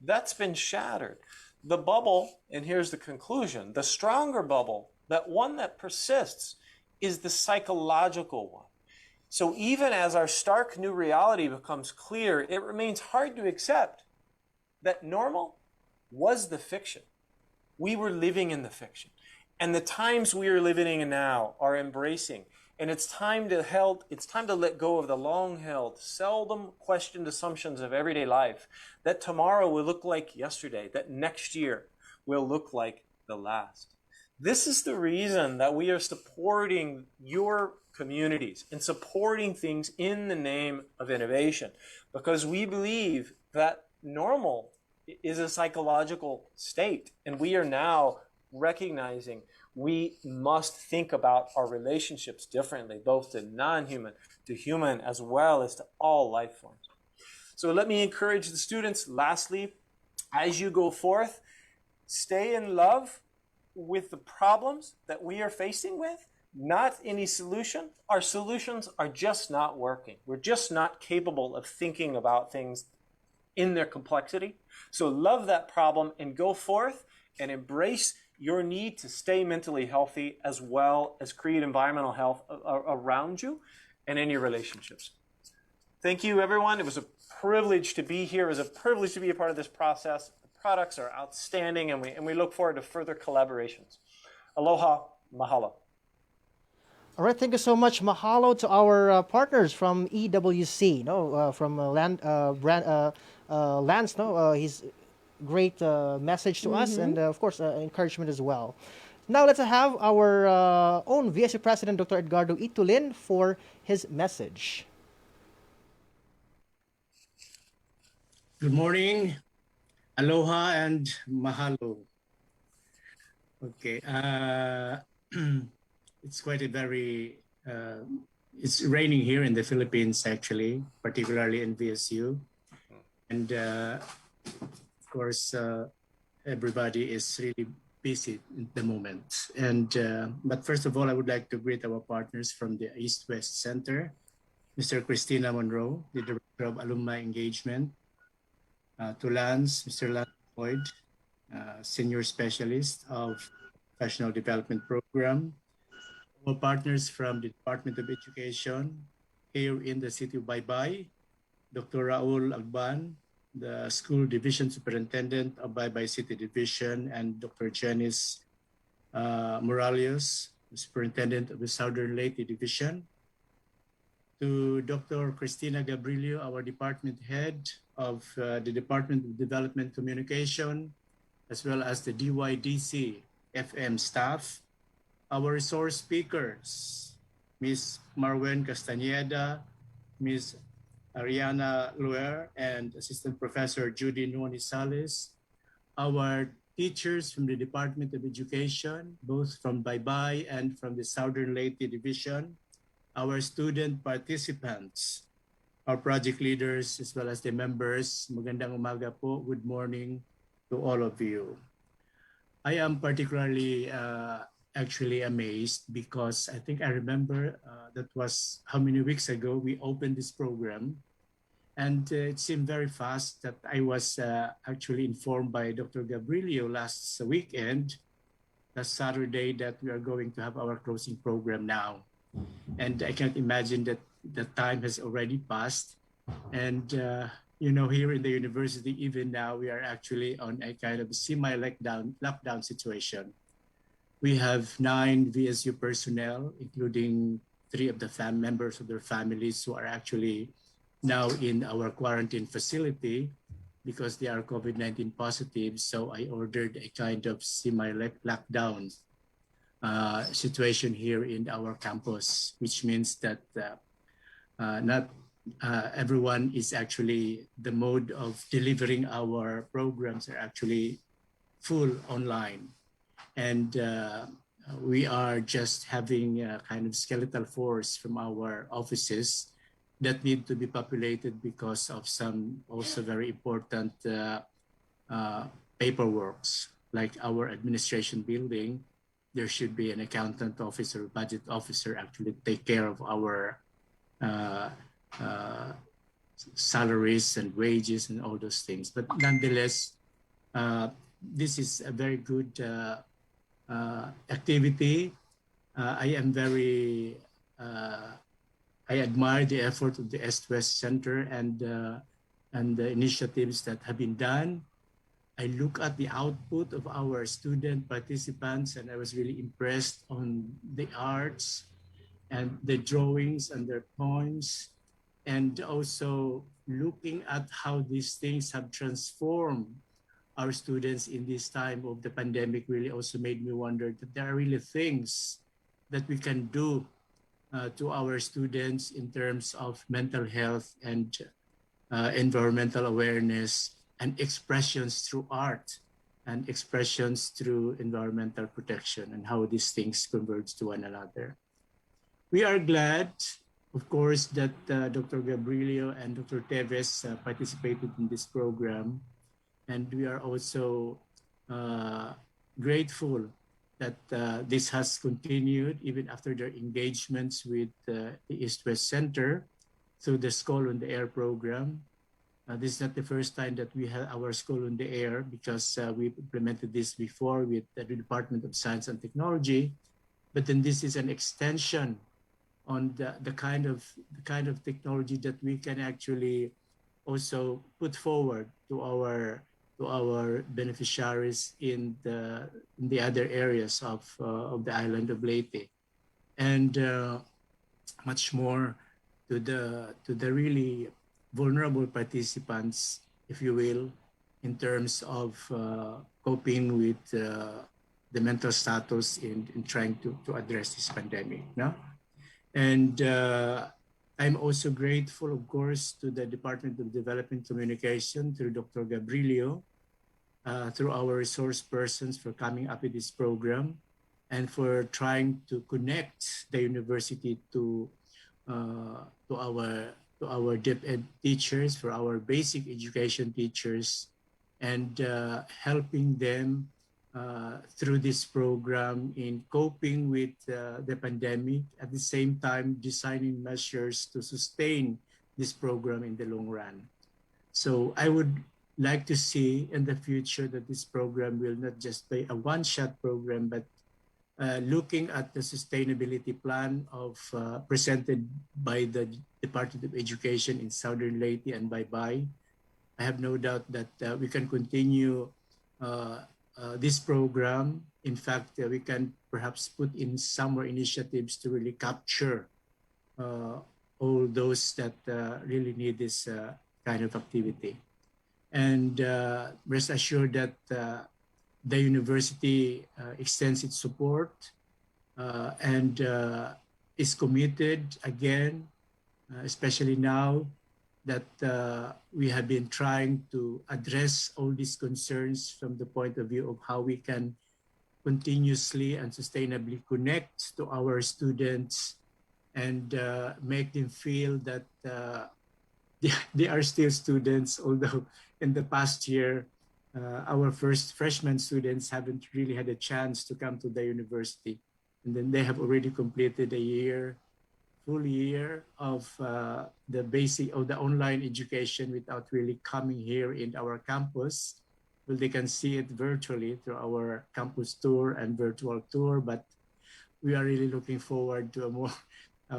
That's been shattered. The bubble, and here's the conclusion, the stronger bubble, that one that persists, is the psychological one. So even as our stark new reality becomes clear, it remains hard to accept that normal was the fiction. We were living in the fiction. And the times we are living in now are embracing. And it's time to let go of the long-held, seldom questioned assumptions of everyday life that tomorrow will look like yesterday, that next year will look like the last. This is the reason that we are supporting your communities and supporting things in the name of innovation, because we believe that normal is a psychological state, and we are now recognizing we must think about our relationships differently, both to non-human, to human, as well as to all life forms. So let me encourage the students, lastly, as you go forth, stay in love with the problems that we are facing with, not any solution. Our solutions are just not working. We're just not capable of thinking about things in their complexity. So love that problem and go forth and embrace your need to stay mentally healthy, as well as create environmental health around you and in your relationships. Thank you, everyone. It was a privilege to be here. It was a privilege to be a part of this process. The products are outstanding, and we look forward to further collaborations. Aloha, mahalo. All right, thank you so much. Mahalo to our partners from EWC, from Lance, his great message to us, and of course, encouragement as well. Now let's have our own VSU President, Dr. Edgardo Itulin, for his message. Good morning, aloha, and mahalo. Okay, it's quite a very, it's raining here in the Philippines, actually, particularly in VSU. And of course, everybody is really busy at the moment. And but first of all, I would like to greet our partners from the East-West Center, Mr. Christina Monroe, the Director of Alumni Engagement, to Lance, Mr. Lance Boyd, Senior Specialist of Professional Development Program, our partners from the Department of Education here in the city of Baybay, Dr. Raul Agban, the School Division Superintendent of Baybay City Division, and Dr. Janice Morales, the Superintendent of the Southern Leyte Division, to Dr. Cristina Gabrilio, our Department Head of the Department of Development Communication, as well as the DYDC FM staff, our resource speakers, Ms. Marwen Castañeda, Ms. Ariana Luer, and Assistant Professor Judy Nuonisales, our teachers from the Department of Education, both from Baybay and from the Southern Leyte Division, our student participants, our project leaders, as well as the members. Magandang umaga po. Good morning to all of you. I am particularly actually amazed because I think I remember that was how many weeks ago we opened this program, and it seemed very fast that I was actually informed by Dr. Gabrilio last weekend, last Saturday, that we are going to have our closing program now. And I can't imagine that the time has already passed. And you know, here in the university, even now, we are actually on a kind of semi-lockdown situation. We have 9 VSU personnel, including 3 of the members of their families who are actually now in our quarantine facility because they are COVID-19 positive. So I ordered a kind of semi-lockdown situation here in our campus, which means that not everyone is actually, the mode of delivering our programs are actually full online. And we are just having a kind of skeletal force from our offices that need to be populated because of some also very important paperworks, like our administration building. There should be an accountant officer, budget officer actually take care of our salaries and wages and all those things. But nonetheless, this is a very good activity. I am very, I admire the effort of the East-West Center and the initiatives that have been done. I look at the output of our student participants and I was really impressed on the arts and the drawings and their poems, and also looking at how these things have transformed our students in this time of the pandemic really also made me wonder that there are really things that we can do to our students in terms of mental health and environmental awareness and expressions through art and expressions through environmental protection and how these things converge to one another. We are glad, of course, that Dr. Gabrielio and Dr. Teves participated in this program. And we are also grateful that this has continued even after their engagements with the East-West Center through the School on the Air program. This is not the first time that we have our School on the Air, because we've implemented this before with the Department of Science and Technology. But then this is an extension on the kind of technology that we can actually also put forward to our beneficiaries in the other areas of the island of Leyte, and much more to the really vulnerable participants, if you will, in terms of coping with the mental status in trying to address this pandemic. No? And I'm also grateful, of course, to the Department of Development Communication through Dr. Gabrielio, through our resource persons for coming up with this program and for trying to connect the university to our DepEd teachers, for our basic education teachers, and helping them through this program in coping with the pandemic, at the same time designing measures to sustain this program in the long run. So I would like to see in the future that this program will not just be a one-shot program, but looking at the sustainability plan of presented by the Department of Education in Southern Leyte and Baybay, I have no doubt that we can continue this program. In fact, we can perhaps put in some more initiatives to really capture all those that really need this kind of activity. And rest assured that the university extends its support and is committed again, especially now that we have been trying to address all these concerns from the point of view of how we can continuously and sustainably connect to our students and make them feel that they are still students, although in the past year, our freshman students haven't really had a chance to come to the university. And then they have already completed a full year of the basic of the online education without really coming here in our campus. Well, they can see it virtually through our campus tour and virtual tour, but we are really looking forward to a more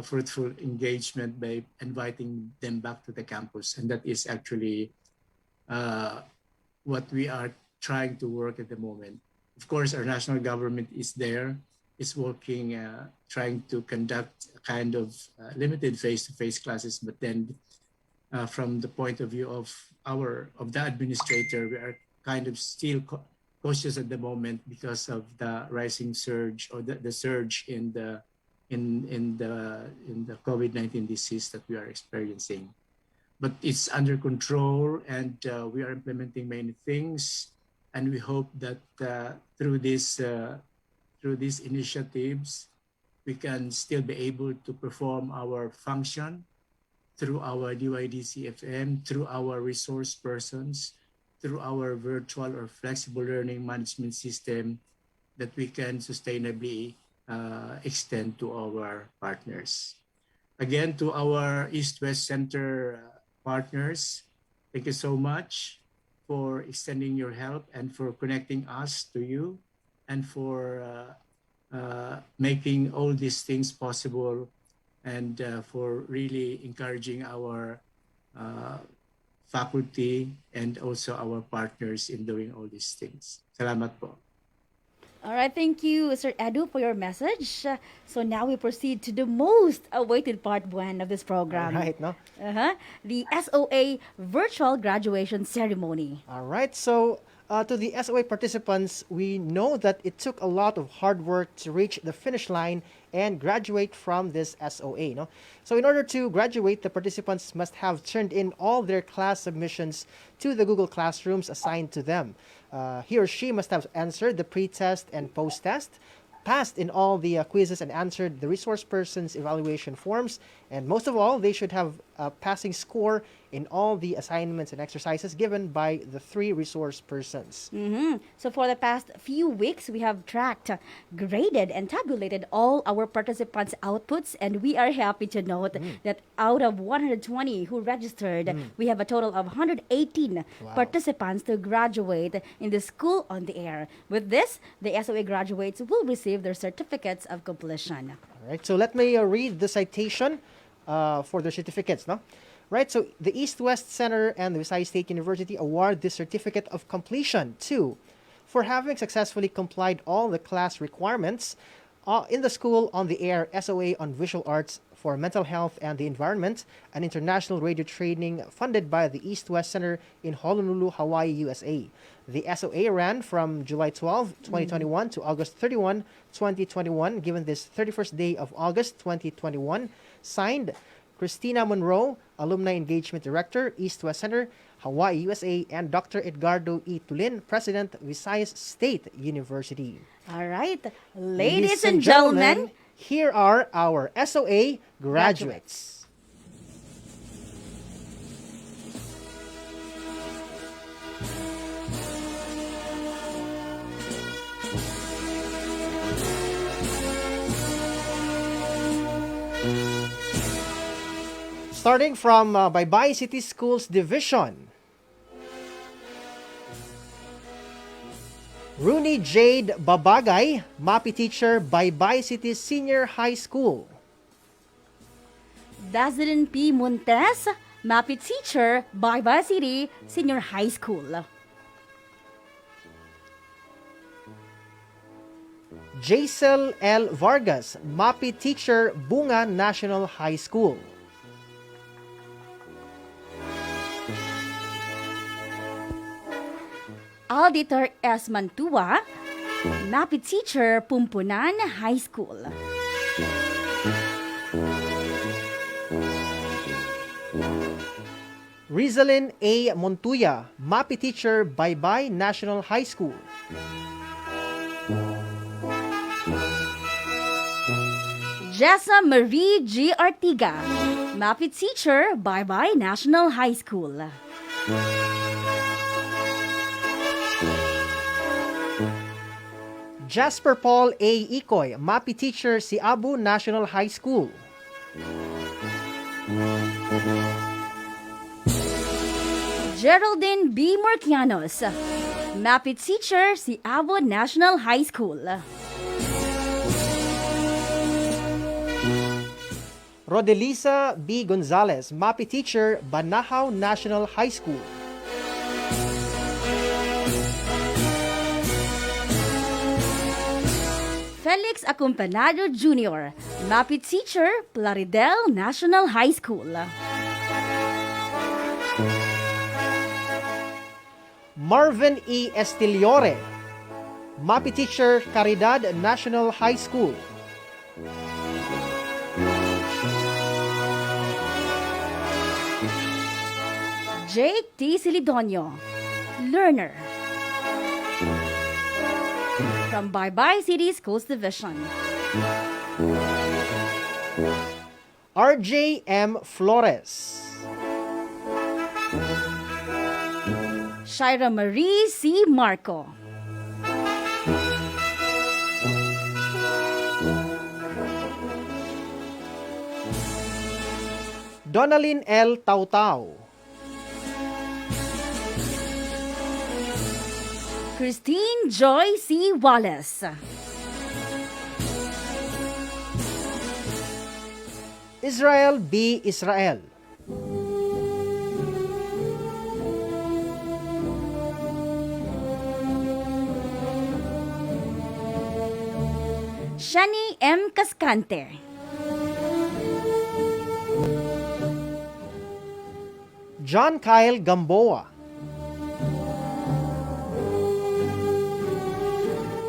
fruitful engagement by inviting them back to the campus. And that is actually what we are trying to work at the moment. Of course, our national government is there, is working, trying to conduct a kind of limited face-to-face classes, but then from the point of view of the administrator, we are kind of still cautious at the moment because of the rising surge or the surge in the COVID-19 disease that we are experiencing. But it's under control, and we are implementing many things, and we hope that through these initiatives, we can still be able to perform our function through our DYDC-FM, through our resource persons, through our virtual or flexible learning management system that we can sustainably extend to our partners. Again, to our East-West Center partners, thank you so much for extending your help and for connecting us to you and for making all these things possible and for really encouraging our faculty and also our partners in doing all these things. Salamat po. All right, thank you, Sir Edu, for your message. So now we proceed to the most awaited part one of this program. All right, no? The SOA virtual graduation ceremony. All right, so to the SOA participants, we know that it took a lot of hard work to reach the finish line and graduate from this SOA. No? So in order to graduate, the participants must have turned in all their class submissions to the Google Classrooms assigned to them. He or she must have answered the pre-test and post-test, passed in all the quizzes and answered the resource person's evaluation forms, and most of all, they should have a passing score in all the assignments and exercises given by the 3 resource persons. So for the past few weeks, we have tracked, graded, and tabulated all our participants' outputs, and we are happy to note that out of 120 who registered, we have a total of 118 participants to graduate in the School on the Air. With this, the SOA graduates will receive their certificates of completion. All right, so let me read the citation for their certificates, no? Right, so the East-West Center and the Visayas State University award this certificate of completion to for having successfully complied all the class requirements in the School on the Air SOA on Visual Arts for Mental Health and the Environment, an international radio training funded by the East-West Center in Honolulu, Hawaii, USA. The SOA ran from July 12, 2021 to August 31, 2021, given this 31st day of August 2021. Signed, Christina Monroe, Alumni Engagement Director, East-West Center, Hawaii, USA, and Dr. Edgardo E. Tulin, President, Visayas State University. All right, ladies and gentlemen, here are our SOA graduates. Starting from Baybay City Schools Division, Rooney Jade Babagay, MAPI teacher, Baybay City Senior High School. Dazzlin P. Montes, MAPI teacher, Baybay City Senior High School. Jaisel L. Vargas, MAPI teacher, Bunga National High School. Auditor S. Mantua, MAPI teacher, Pumpunan High School. Rizalyn A. Montuya, MAPI teacher, Baybay National High School. Jessa Marie G. Artiga, MAPI teacher, Baybay National High School. Jasper Paul A. Ikoy, MAPI teacher, Siabu National High School. Geraldine B. Murcianos, MAPI teacher, Siabu National High School. Rodelisa B. Gonzalez, MAPI teacher, Banahaw National High School. Felix Acompanado Jr., MAPI teacher, Plaridel National High School. Marvin E. Estiliore, MAPI teacher, Caridad National High School. Jake T. Silidonio, learner. From Baybay City Schools Division. RJ M. Flores. Shira Marie C. Marco. Donalyn L. Tautau. Christine Joy C. Wallace. Israel B. Israel. Shani M. Cascante. John Kyle Gamboa.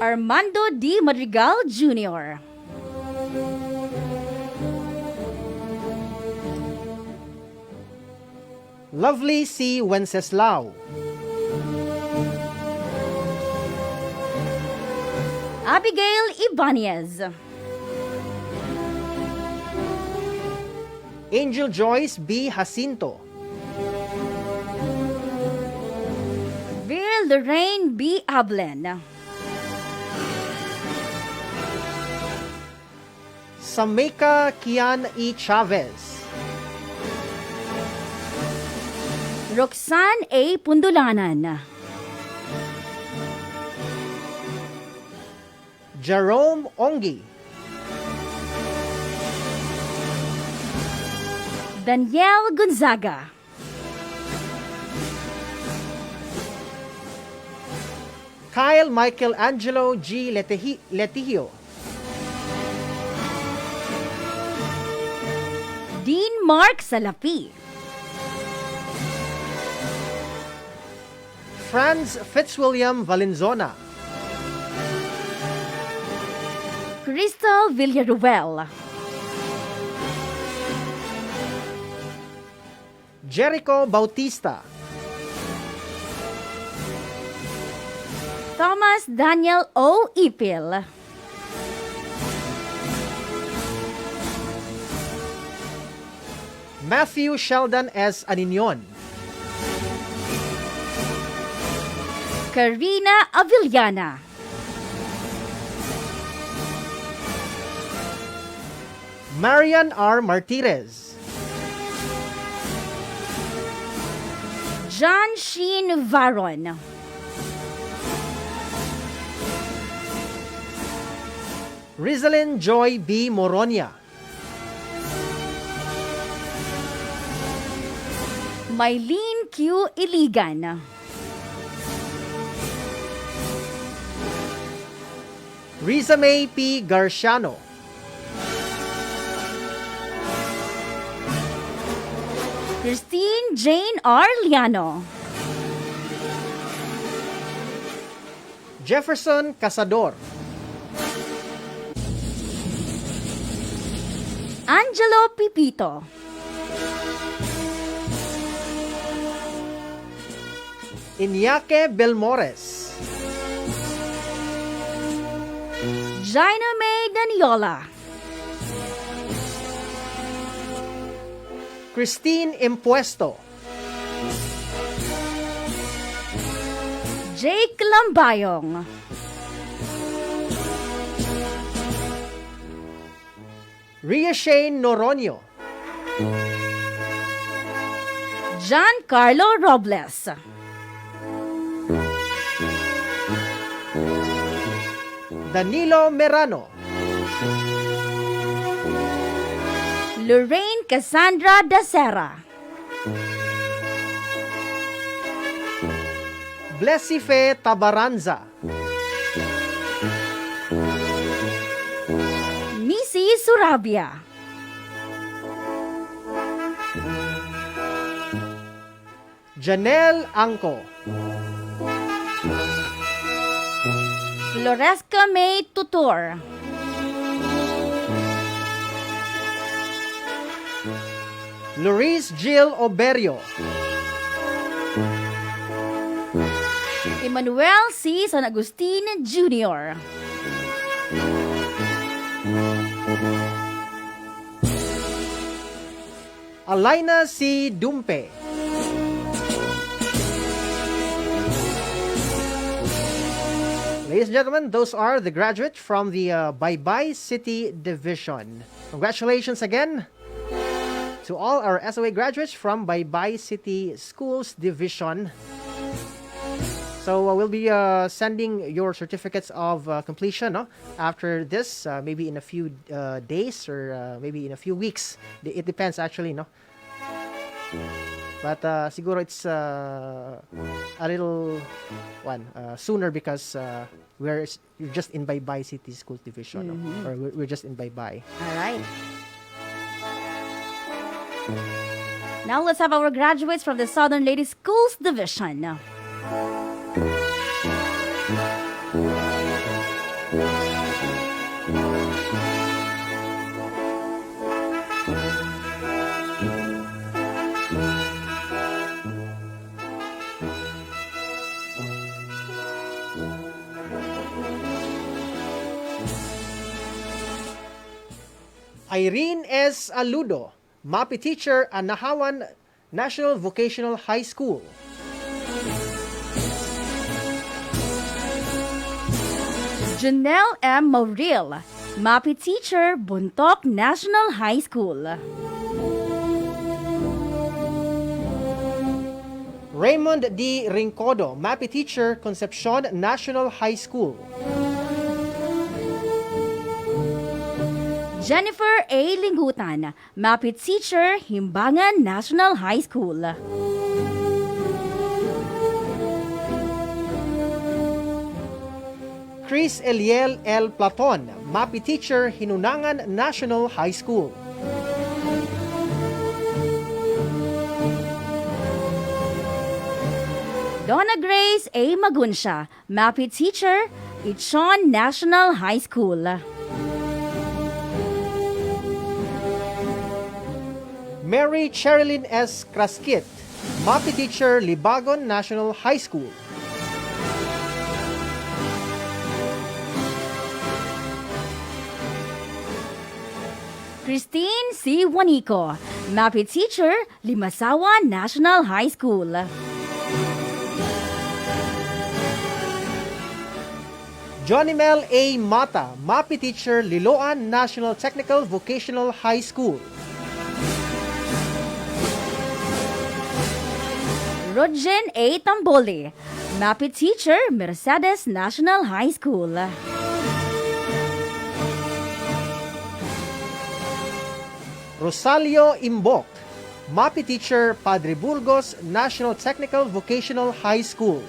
Armando D. Madrigal Jr. Lovely C. Wenceslao. Abigail Ibanez. Angel Joyce B. Jacinto. Vir Lorraine B. Ablen. Sameka Kian E. Chavez. Roxanne A. Pundulanan. Jerome Ongi. Danielle Gonzaga. Kyle Michael Angelo G. Letihio. Dean Mark Salapi. Franz Fitzwilliam Valenzuela. Crystal Villaruel. Jericho Bautista. Thomas Daniel O. Ipil. Matthew Sheldon S. Aninion. Karina Avillana. Marian R. Martirez. John Sheen Varon. Rizalyn Joy B. Moronia. Mylene Q. Iligan. Riza May P. Garciano. Christine Jane R. Liano. Jefferson Casador. Angelo Pipito. Iñake Belmores. Gina May Daniola. Christine Impuesto. Jake Lambayong. Ria Shane Noronio. Giancarlo Robles. Danilo Merano. Lorraine Cassandra Dacera. Blessife Tabaranza. Missy Surabia. Janelle Angco. Floresca May Tutor. Luis Jill Oberio. Emmanuel C. San Agustin Jr. Alaina C. Dumpe. Ladies and gentlemen, those are the graduates from the Baybay City Division. Congratulations again to all our SOA graduates from Baybay City Schools Division. So we'll be sending your certificates of completion, no? After this, maybe in a few days or maybe in a few weeks. It depends actually, no? But siguro it's a little sooner because you're just in Baybay City Schools Division, no? Or we're just in Baybay. All right. Now let's have our graduates from the Southern Ladies Schools Division. Irene S. Aludo, MAPI teacher at Nahawan National Vocational High School. Janelle M. Mauril, MAPI teacher, Buntok National High School. Raymond D. Rincodo, MAPI teacher, Concepcion National High School. Jennifer A. Lingutan, MAPI teacher, Himbangan National High School. Chris Eliel L. Platon, MAPI teacher, Hinunangan National High School. Donna Grace A. Magunsha, MAPI teacher, Ichon National High School. Mary Cherilyn S. Kraskit, MAPI teacher, Libagon National High School. Christine C. Juanico, MAPI teacher, Limasawa National High School. Johnny Mel A. Mata, MAPI teacher, Liloan National Technical Vocational High School. Rodjen A. Tamboli, MAPI teacher, Mercedes National High School. Rosalio Imbok, MAPI teacher, Padre Burgos National Technical Vocational High School.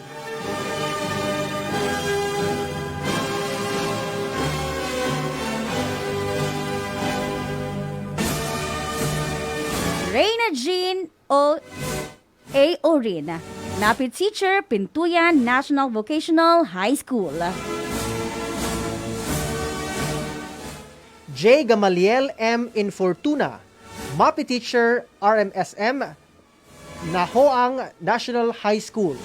Reina Jean O. A. Orin, MAPI teacher, Pintuyan National Vocational High School. J. Gamaliel M. Infortuna, MAPI teacher, RMSM, Nahoang National High School.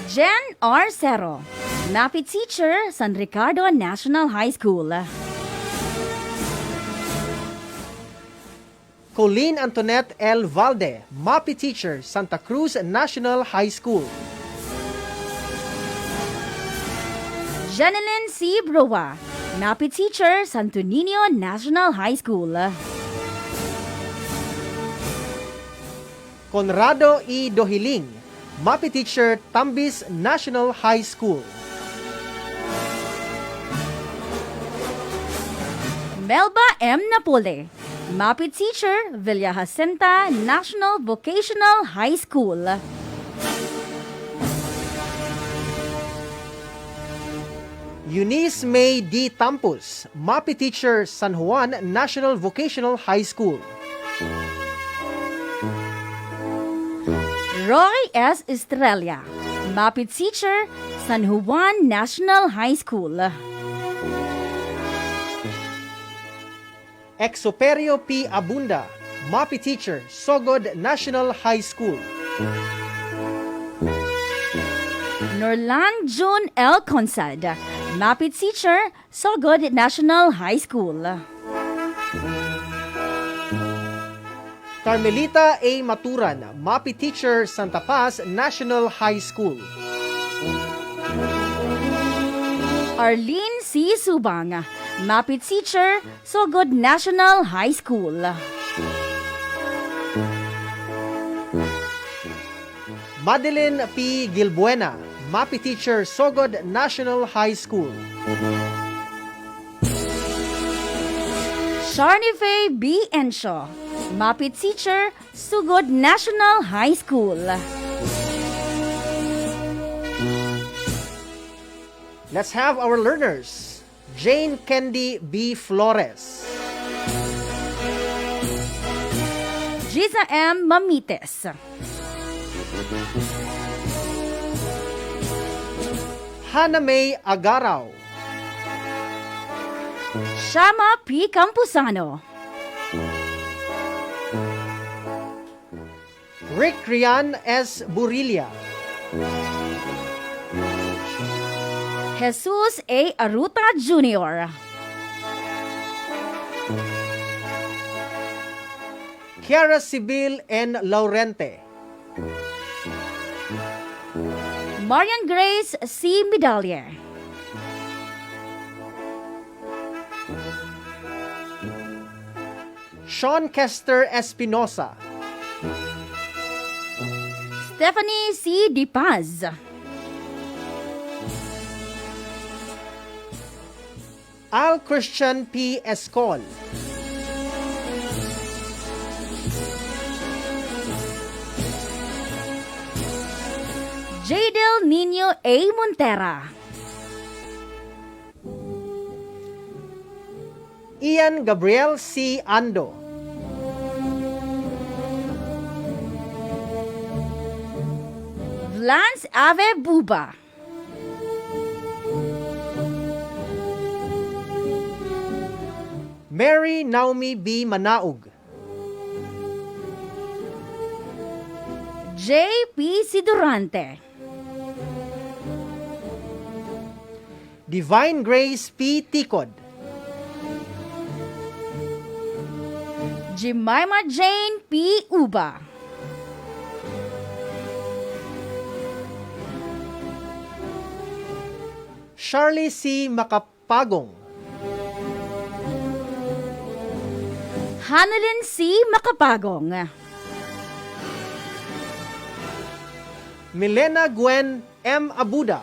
Jen R. Cero, MAPI teacher, San Ricardo National High School. Colleen Antoinette L. Valde, MAPI teacher, Santa Cruz National High School. Janeline C. Broa, MAPI teacher, Santo Niño National High School. Conrado E. Dohiling, MAPI teacher, Tambis National High School. Melba M. Napole, MAPI teacher, Villa Jacinta National Vocational High School. Eunice May D. Tampus, MAPI teacher, San Juan National Vocational High School. Roy S. Estrella, MAPI teacher, San Juan National High School. Exoperio P. Abunda, MAPI teacher, Sogod National High School. Norlang June L. Consad, MAPI teacher, Sogod National High School. Carmelita A. Maturan, MAPI teacher, Santa Paz National High School. Arlene C. Subang, MAPI teacher, Sogod National High School. Madeline P. Gilbuena, MAPI teacher, Sogod National High School. Sharnife B. Enshaw, MAPI teacher, Sugod National High School. Let's have our learners. Jane Candy B. Flores. Giza M. Mamites. Hannah May Agaraw. Shama P. Campusano. Rick Rian S. Burilla. Jesus A. Aruta Jr. Kiara Sibil N. Laurente. Marian Grace C. Medallier. Sean Kester Espinosa. Stephanie C. Di Paz. Al Christian P. Escol. Jadel Nino A. Montera. Ian Gabriel C. Ando. Lance Ave Buba. Mary Naomi B. Manaug. J.P. Sidurante. Divine Grace P. Tikod. Jemima Jane P. Uba. Charlie C. Makapagong. Hanalyn C. Makapagong. Milena Gwen M. Abuda.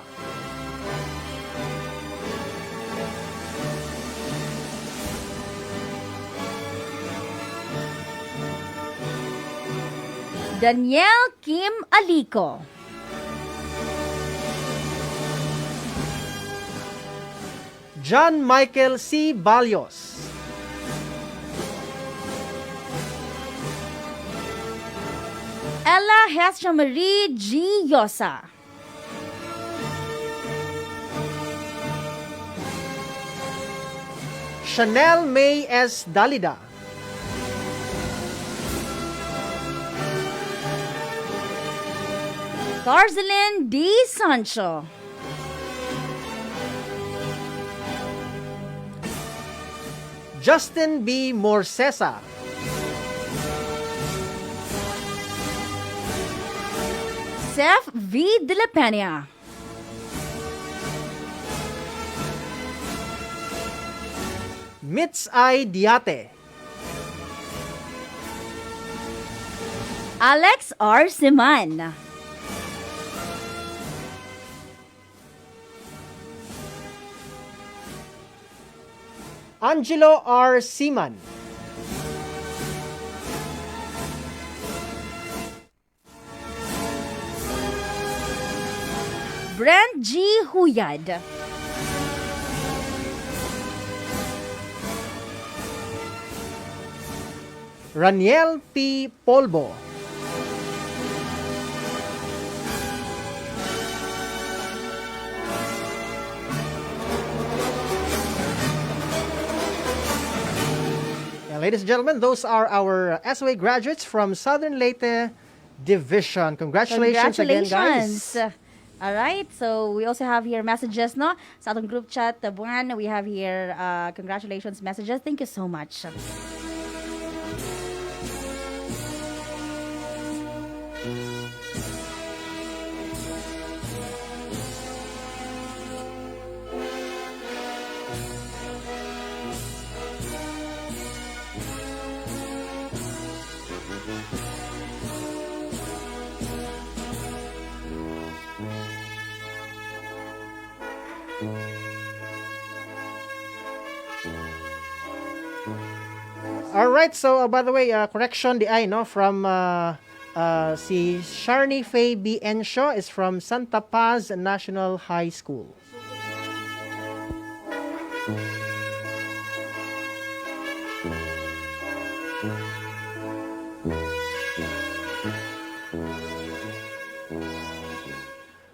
Danielle Kim Alico. John Michael C. Balios. Ella Hestia Marie G. Yosa. Chanel May S. Dalida. Carzalyn D. Sancho. Justin B. Morsesa. Seth V. De La Peña. Mitz I. Diate. Alex R. Siman. Angelo R. Seaman. Brent G. Huyad. Raniel P. Polbo. Ladies and gentlemen, those are our SOA graduates from Southern Leyte Division. Congratulations again, guys. All right, so we also have here messages, no? Sa atong group chat, Tabuan, we have here congratulations messages. Thank you so much. All right, so by the way, correction di ay no from si Sharni Faye B. Ensho is from Santa Paz National High School.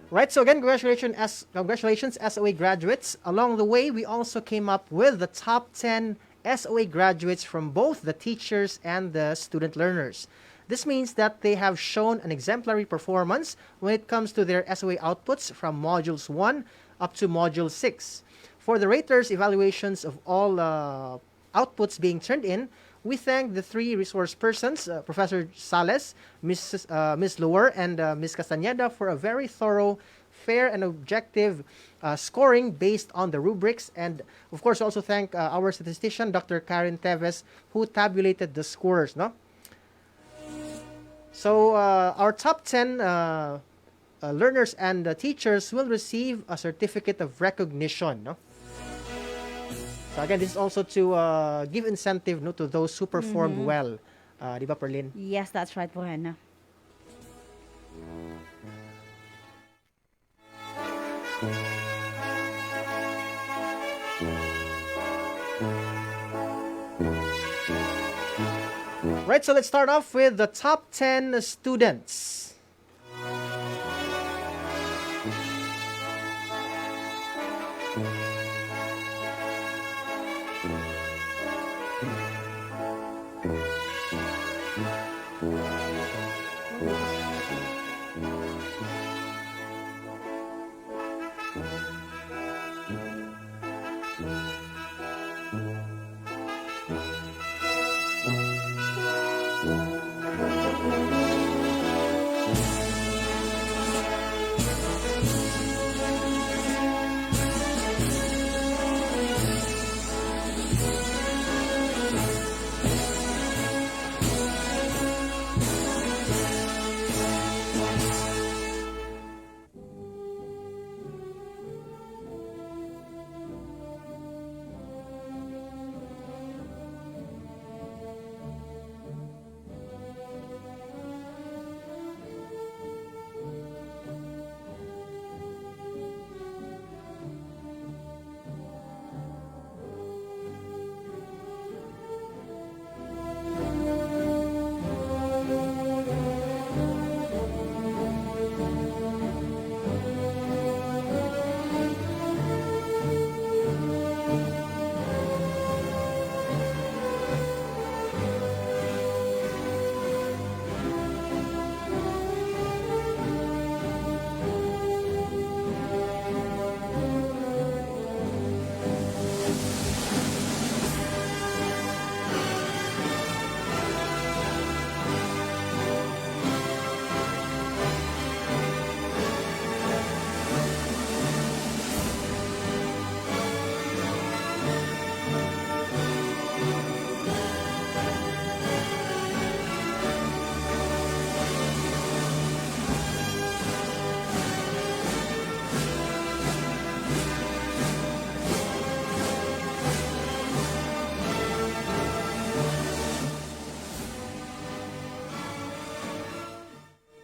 Right, so again, congratulations SOA graduates. Along the way, we also came up with the top 10 SOA graduates from both the teachers and the student learners. This means that they have shown an exemplary performance when it comes to their SOA outputs from Modules 1 up to Module 6. For the raters' evaluations of all outputs being turned in, we thank the three resource persons, Professor Sales, Ms. Lower, and Ms. Castañeda for a very thorough, fair, and objective scoring based on the rubrics. And, of course, also thank our statistician, Dr. Karen Teves, who tabulated the scores. No? So, our top 10 learners and teachers will receive a certificate of recognition. No? So again, this is also to give incentive to those who performed well. Di ba, Perlin? Yes, that's right po, Hannah. Right, so let's start off with the top 10 students.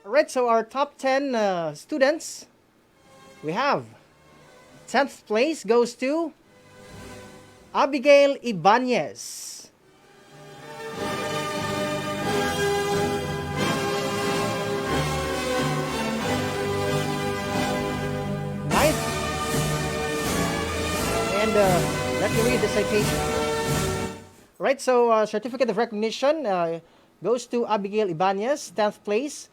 Alright, so our top 10 students, we have 10th place goes to Abigail Ibanez. Ninth, and let me read the citation. Alright, so certificate of recognition goes to Abigail Ibanez, 10th place.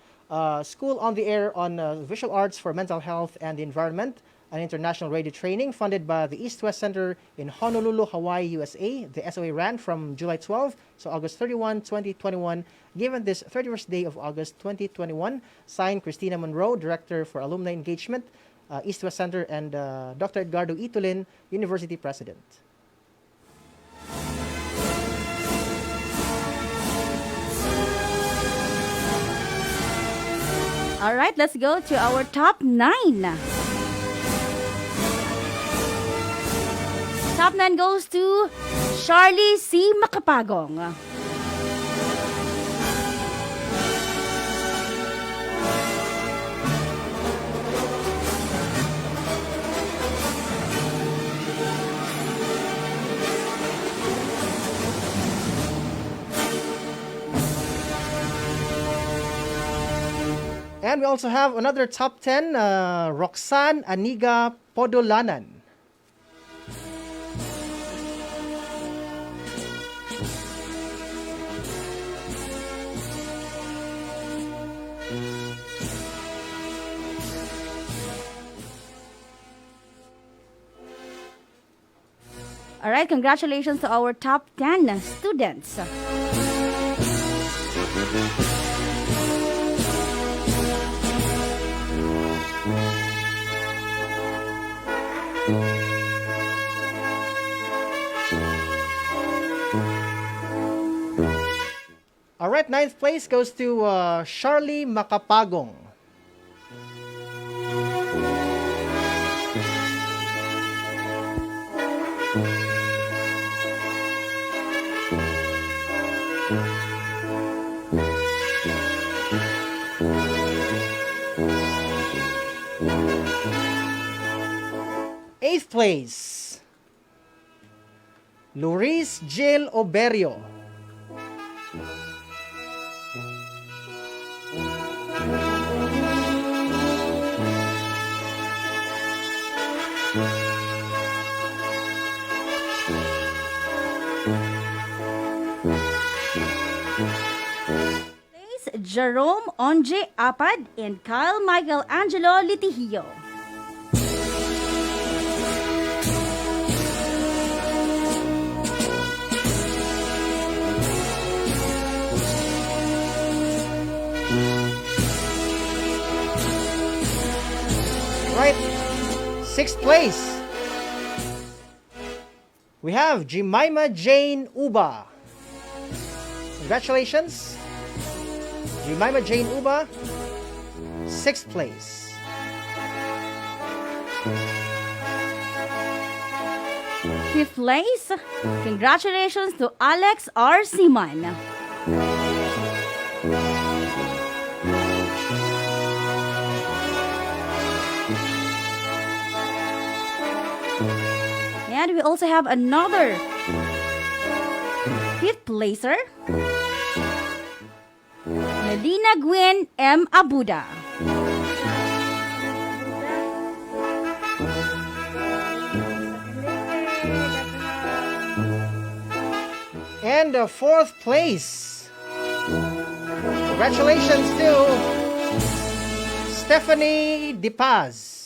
School on the Air on Visual Arts for Mental Health and the Environment, an international radio training funded by the East-West Center in Honolulu, Hawaii, USA. The SOA ran from July 12 to August 31, 2021, given this 31st day of August 2021. Signed, Christina Monroe, Director for Alumni Engagement, East-West Center, and Dr. Edgardo Itulin, University President. All right, let's go to our top 9. Top 9 goes to Charlie C. Makapagong. And we also have another top 10, Roxanne Aniga Podolanan. All right, congratulations to our top 10 students. All right, 9th place goes to Charlie Makapagong. Eighth place, Luis Jill Oberio. Jerome Onje Apad and Kyle Michael Angelo Litihio. Right, 6th place, we have Jemima Jane Uba. Congratulations, Jemima Jane Uba, 6th place. Fifth place, congratulations to Alex R. Siman. And we also have another 5th placer, Medina Gwen M. Abuda. And 4th place, congratulations to Stephanie DePaz.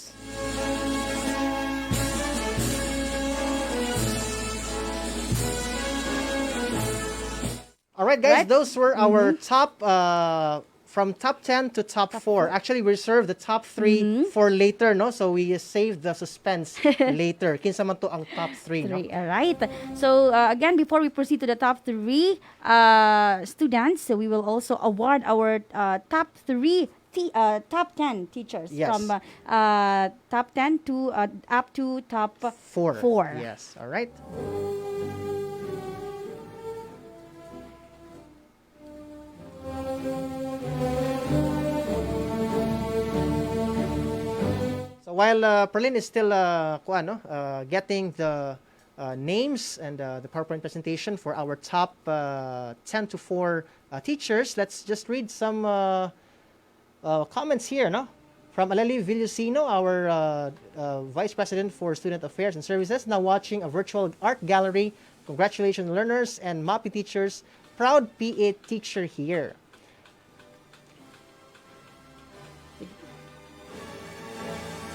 All right, guys, those were our top, from top 10 to top 4. Actually, we reserved the top 3 for later, no? So we saved the suspense later. Kinsa man to ang top 3, no? All right. So again, before we proceed to the top 3 students, we will also award our top 3 top 10 teachers from top 10 to up to top 4. Yes, all right. So while Perlin is still getting the names and the PowerPoint presentation for our top 10 to 4 teachers, let's just read some comments here, no? From Aleli Villusino, our Vice President for Student Affairs and Services, now watching a virtual art gallery. Congratulations, learners and MAPI teachers. Proud PA teacher here.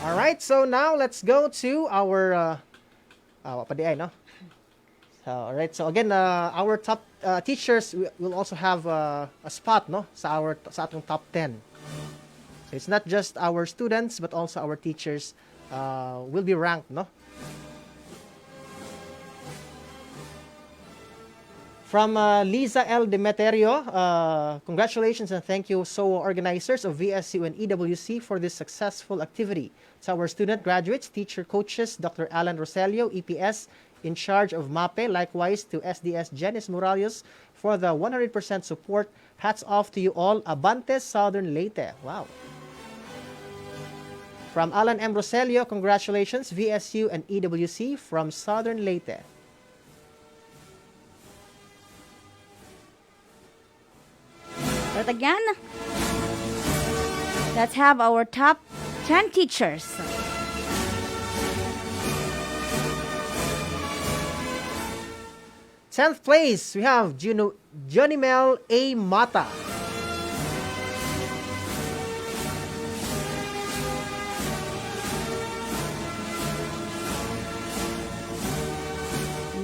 All right, so now let's go to our no? So, all right, so again, our top teachers will also have a spot, no, sa atong top 10. So it's not just our students, but also our teachers will be ranked, no? From Liza L. Demeterio, congratulations and thank you, SOA organizers of VSU and EWC for this successful activity. To our student graduates, teacher coaches, Dr. Alan Roselio, EPS, in charge of MAPE. Likewise to SDS Janice Morales for the 100% support. Hats off to you all. Abantes, Southern Leyte. Wow. From Alan M. Roselio, congratulations, VSU and EWC from Southern Leyte. But again, let's have our top 10 teachers. Tenth place, we have Johnny Mel A. Mata.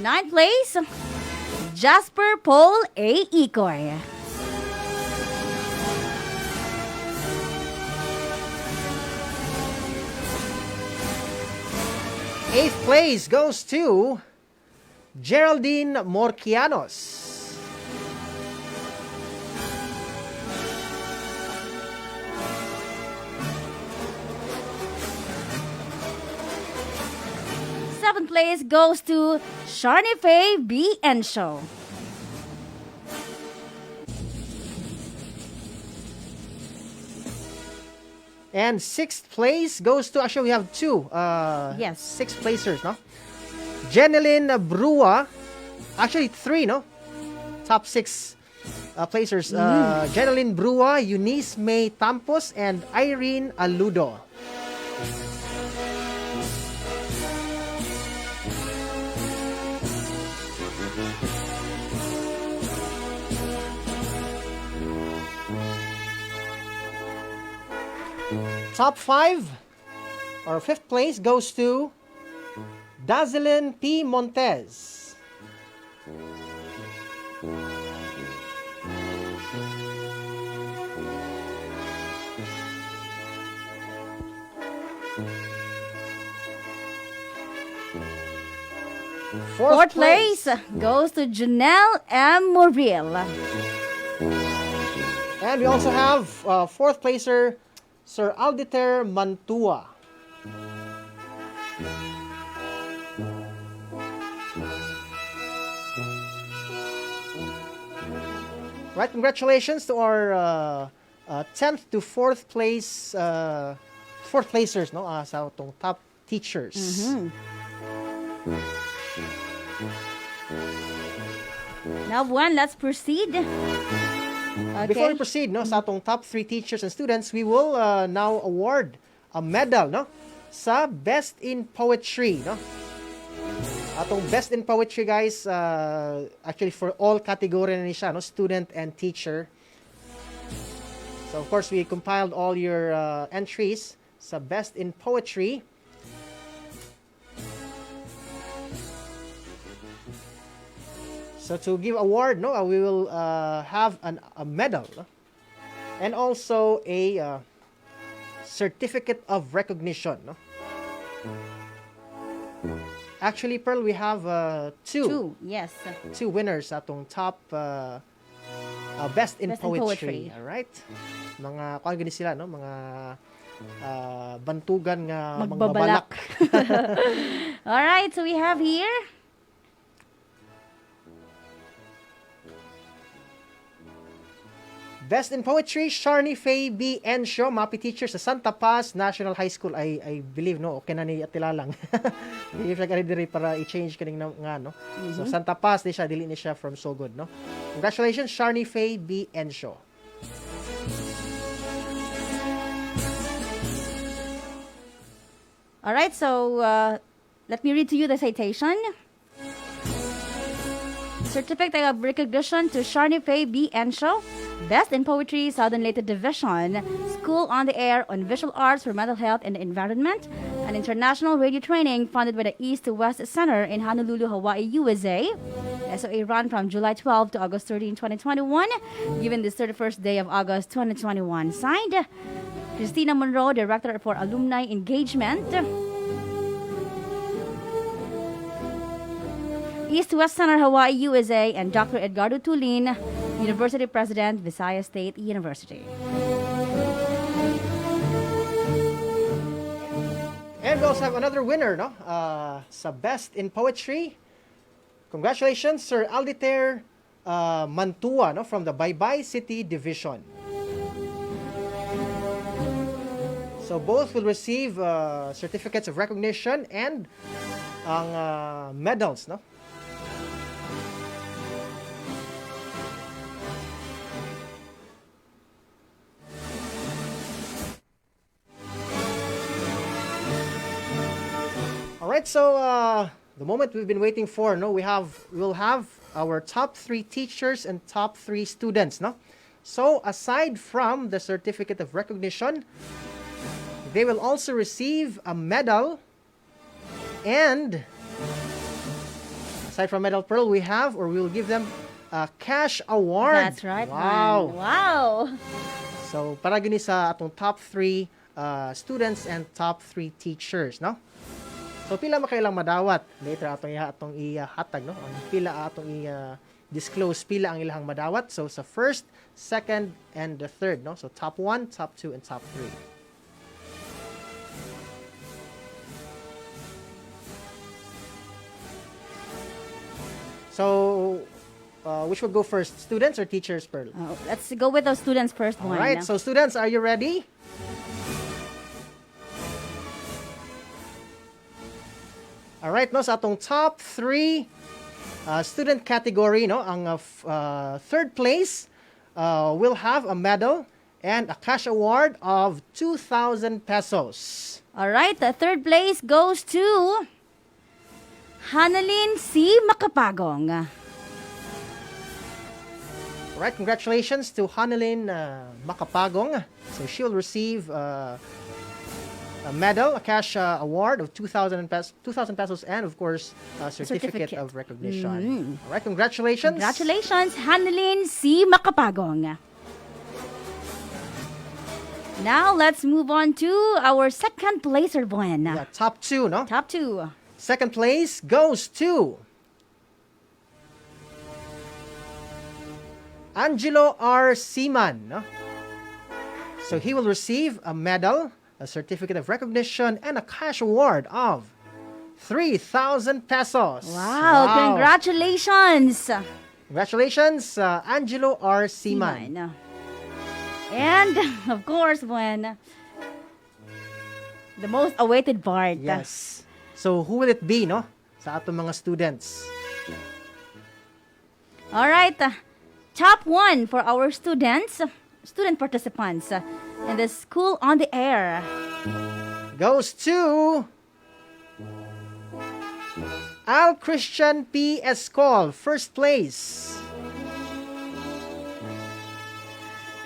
Ninth place, Jasper Paul A. Ikoy. Eighth place goes to Geraldine Morquianos. Seventh place goes to Sharni Faye B. Enshow. And sixth place goes to, actually we have two yes, sixth placers, no? Jeneline Brua, actually three, no? Top six placers. Jeneline Brua, Eunice May Tampos, and Irene Aludo. Top five, or fifth place, goes to Dazelin P. Montez. Fourth place goes to Janelle M. Morrill. And we also have fourth placer, Sir Alditer Mantua. Right, congratulations to our 10th to 4th place, 4th placers, no? Sa itong top teachers. Now, Buwan, let's proceed. Okay. Before we proceed, no, sa atong top 3 teachers and students, we will now award a medal, no, sa Best in Poetry, no. Atong Best in Poetry, guys, actually for all category na ni siya, no, student and teacher. So of course, we compiled all your entries sa Best in Poetry. So to give award, no, we will have a medal, no? And also a certificate of recognition, no? Actually, Pearl, we have two yes, two winners atong top Best in Poetry. All right, mga kuan gani sila, no, mga bantugan nga magbabalak. All right, so we have here Best in Poetry, Sharni Faye B. Enshow, MAPE teacher sa Santa Paz National High School. I believe, no, okay na ni atila lang. If like diri para i-change kaning nga, no. So Santa Paz di siya, dili ni siya from So Good, no. Congratulations, Sharni Faye B. Enshow. All right, so let me read to you the citation. Certificate of recognition to Sharni Faye B. Enshow, Best in Poetry, Southern Leyte Division, School on the Air on Visual Arts for Mental Health and the Environment, an international radio training funded by the East to West Center in Honolulu, Hawaii, USA. SOA run from July 12 to August 13, 2021, given this 31st day of August 2021. Signed, Christina Monroe, Director for Alumni Engagement, East West Center, Hawaii, USA, and Dr. Edgardo Tulin, University President, Visayas State University. And we also have another winner, no? Sa Best in Poetry, Congratulations, Sir Alditer Mantua, no, from the Baybay City Division. So both will receive certificates of recognition and medals, no? All right, so the moment we've been waiting for, no, we'll have our top 3 teachers and top 3 students, no? So aside from the certificate of recognition, they will also receive a medal, and aside from medal, Pearl, we will give them a cash award. That's right. Wow. Man. Wow. So para gini sa atong top 3 students and top 3 teachers, no? So pila makailang madawat? Later atong ihatag, no? Ang pila atong disclose pila ang ilahang madawat. So sa first, second, and the third, no? So top 1, top 2, and top 3. So, which would go first? Students or teachers, Pearl? Let's go with the students first. All right. So, students, are you ready? All right. No, sa atong top 3 student category, no, ang third place will have a medal and a cash award of 2,000 pesos. All right. The third place goes to Hanalin C. Makapagong. Alright, congratulations to Hanalin Makapagong. So she will receive a medal, a cash award of 2,000 pesos, and of course, a certificate of recognition. Alright, congratulations. Congratulations, Hanalin C. Makapagong. Now, let's move on to our second placer, Buen. Yeah, top 2, no? Top 2. Second place goes to Angelo R. Seaman. No? So he will receive a medal, a certificate of recognition, and a cash award of 3,000 pesos. Wow. Congratulations. Congratulations, Angelo R. Seaman. And, of course, when the most awaited part. Yes. So, who will it be, no? Sa atong mga students. All right. Top 1 for our student participants in the School on the Air goes to Al Christian P. Escol, first place.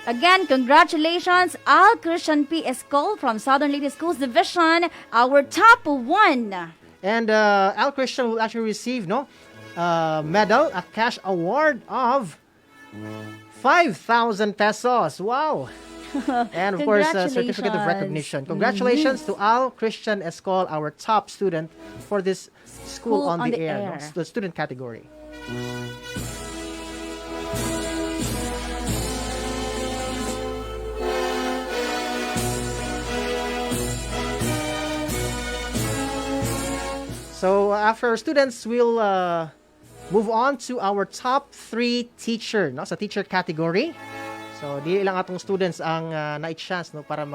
Again, congratulations, Al Christian P. Escol from Southern Lady Schools Division, our top 1. And Al Christian will actually receive medal, a cash award of 5,000 pesos. Wow. And of course, a certificate of recognition. Congratulations to Al Christian Escol, our top student for this School on the Air. No? The student category. So after our students, we'll move on to our top 3 teacher, no, sa teacher category. So di lang atong students ang na-chance, no, para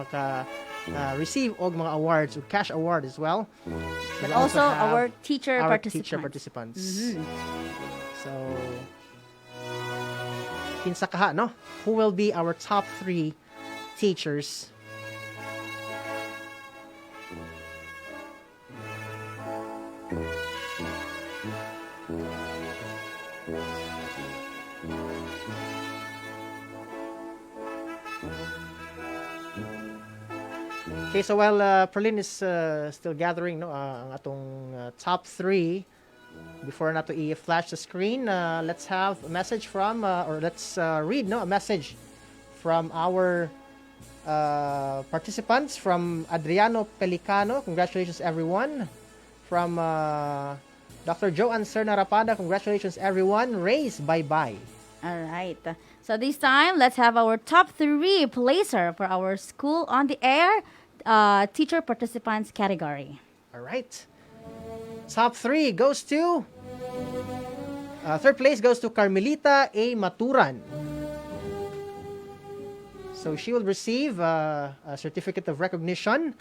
receive og mga awards, o cash award as well. But also our teacher participants. Mm-hmm. So kinsa kaha, no? Who will be our top 3 teachers? Okay, so while Perlin is still gathering, no, ang atong top 3, before nato i-flash the screen, let's have a message from, or let's read, no, a message from our participants, from Adriano Pelicano. Congratulations, everyone. From Dr. Joanne Serna Rapada. Congratulations, everyone. Race, bye-bye. All right. So this time, let's have our top 3 placer for our School on the Air teacher participants category. All right. Top 3 goes to Third place goes to Carmelita A. Maturan. So she will receive a certificate of recognition,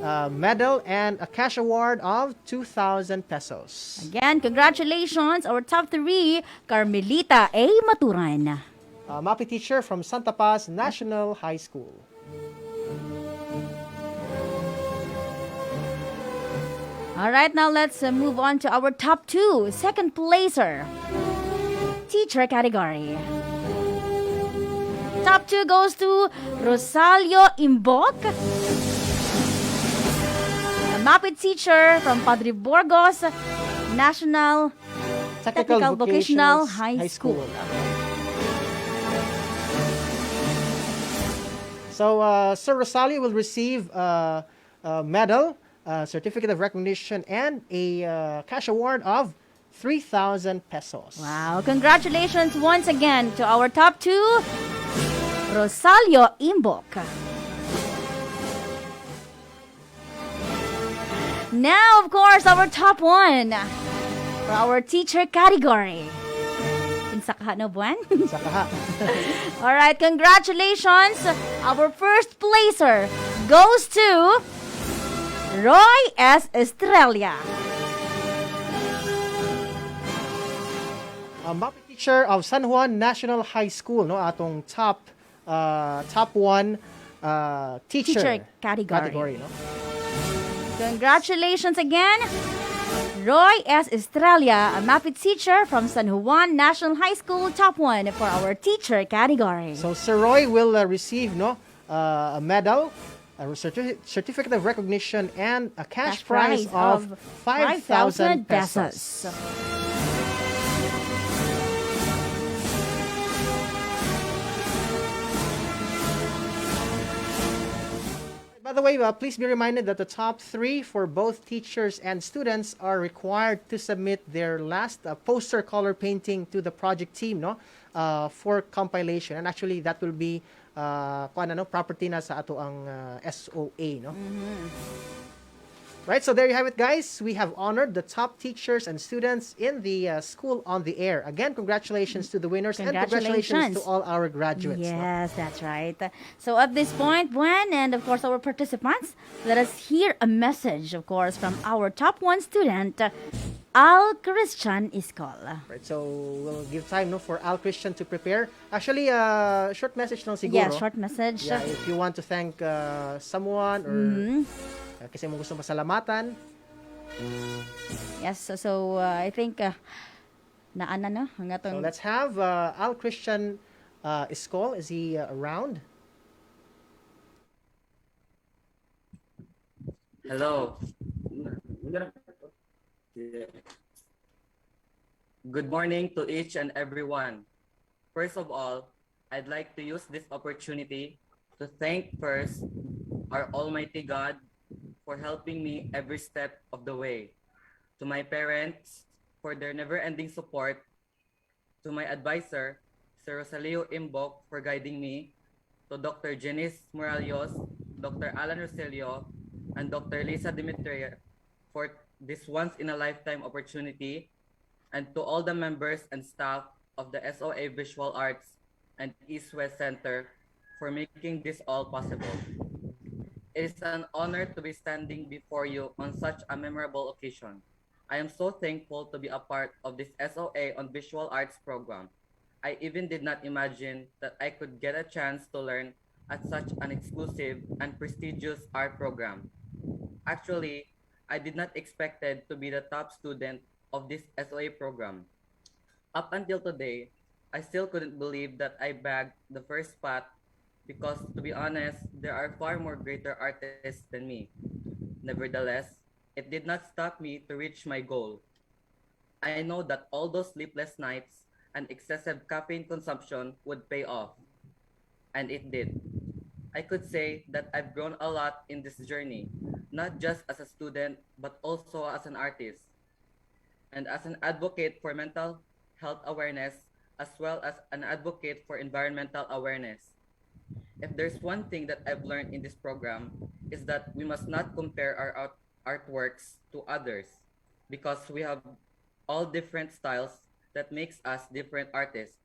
a medal, and a cash award of 2,000 pesos. Again, congratulations, our top 3, Carmelita A. Maturan. MAPI teacher from Santa Paz National High School. All right, now let's move on to our top 2, second placer, teacher category. Top 2 goes to Rosalio Imbok, a MAPI teacher from Padre Burgos National Technical Vocational High School. So, Sir Rosalio will receive a medal, a certificate of recognition, and a cash award of 3,000 pesos. Wow, congratulations once again to our top 2, Rosalio Imbok. Now, of course, our top 1 for our teacher category. Insakaha no buwan? Insakaha. All right, congratulations. Our first placer goes to Roy S. Estrella. MAPI teacher of San Juan National High School, no, atong top 1 teacher category, no. Congratulations again, Roy S. Estrella, a MAPI teacher from San Juan National High School, top 1 for our teacher category. So Sir Roy will receive a medal, a certificate of recognition, and a cash prize of 5,000 pesos. By the way, please be reminded that the top 3 for both teachers and students are required to submit their last poster color painting to the project team, for compilation. And actually, that will be property na sa ato ang SOA, no? Right, so there you have it, guys. We have honored the top teachers and students in the School on the Air. Again, congratulations to the winners and congratulations to all our graduates. Yes, that's right. So at this point, Gwen, and of course our participants, let us hear a message, of course, from our top 1 student, Al Christian Iskol. Right, so we'll give time for Al Christian to prepare. Actually, short message lang siguro. Yeah, short message. Yeah, if you want to thank someone or kasi mo gusto pasalamatan. Yes, so I think So let's have Al Christian Iskol. Is he around? Hello. Good morning to each and everyone. First of all, I'd like to use this opportunity to thank first our Almighty God for helping me every step of the way, to my parents for their never-ending support, to my advisor, Sir Rosalio Imbok, for guiding me, to Dr. Janice Moralios, Dr. Alan Roselio, and Dr. Lisa Dimitria for this once-in-a-lifetime opportunity, and to all the members and staff of the SOA Visual Arts and East-West Center for making this all possible. It is an honor to be standing before you on such a memorable occasion. I am so thankful to be a part of this SOA on Visual Arts program. I even did not imagine that I could get a chance to learn at such an exclusive and prestigious art program. Actually, I did not expect to be the top student of this SOA program. Up until today, I still couldn't believe that I bagged the first spot because, to be honest, there are far more greater artists than me. Nevertheless, it did not stop me to reach my goal. I know that all those sleepless nights and excessive caffeine consumption would pay off. And it did. I could say that I've grown a lot in this journey, not just as a student, but also as an artist, and as an advocate for mental health awareness, as well as an advocate for environmental awareness. If there's one thing that I've learned in this program, is that we must not compare our artworks to others, because we have all different styles that makes us different artists.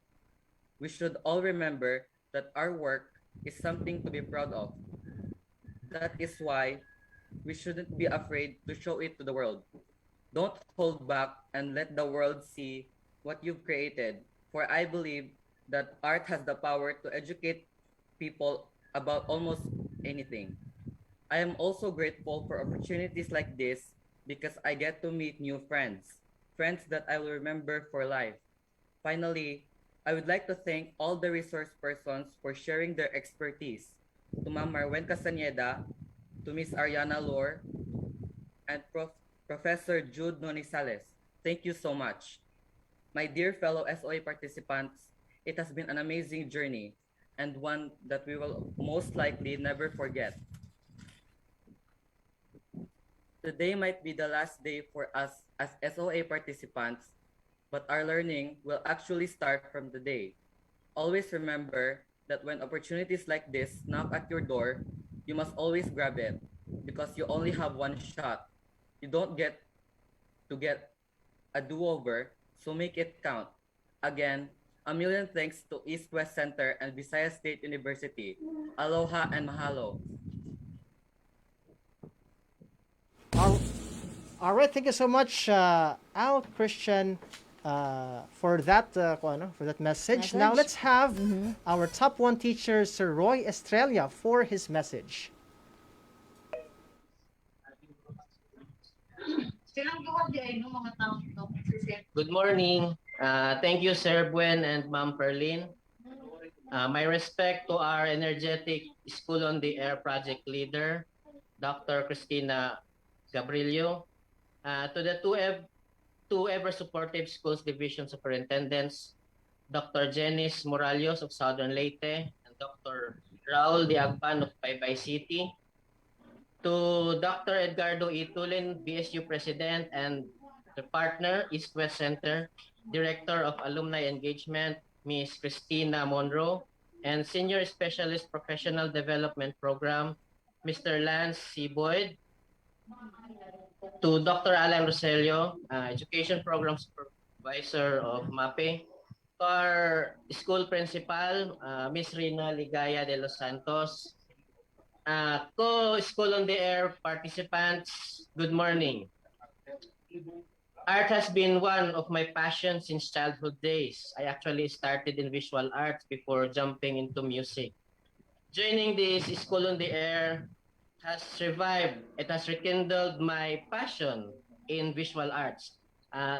We should all remember that our work is something to be proud of. That is why we shouldn't be afraid to show it to the world. Don't hold back and let the world see what you've created, for I believe that art has the power to educate people about almost anything. I am also grateful for opportunities like this because I get to meet new friends, friends that I will remember for life. Finally, I would like to thank all the resource persons for sharing their expertise. To Ma'am Marwen Castaneda, to Miss Ariana Lore, and Professor Jude Nonisales. Thank you so much. My dear fellow SOA participants, it has been an amazing journey and one that we will most likely never forget. Today might be the last day for us as SOA participants, but our learning will actually start from today. Always remember that when opportunities like this knock at your door, you must always grab it because you only have one shot. You don't get to get a do-over, so make it count. Again, a million thanks to East West Center and Visayas State University. Aloha and mahalo. All right, thank you so much, Al Christian, for that message. Now let's have our top one teacher, Sir Roy Estrella, for his message. Good morning. Thank you, Sir Buen and Ma'am Perlin. My respect to our energetic School on the Air project leader, Dr. Christina Gabrilio, to the two ever supportive schools division superintendents, Dr. Janice Moralios of Southern Leyte and Dr. Raul Diagban of Paybay City, to Dr. Edgardo E. Tulin, BSU President and the partner, East West Center, Director of Alumni Engagement, Ms. Christina Monroe, and Senior Specialist Professional Development Program, Mr. Lance C. Boyd, to Dr. Alan Roselio, Education Program Supervisor of MAPE, to our school principal, Ms. Rina Ligaya de los Santos, co-School on the Air participants, good morning. Art has been one of my passions since childhood days. I actually started in visual arts before jumping into music. Joining this School on the Air has revived, it has rekindled my passion in visual arts.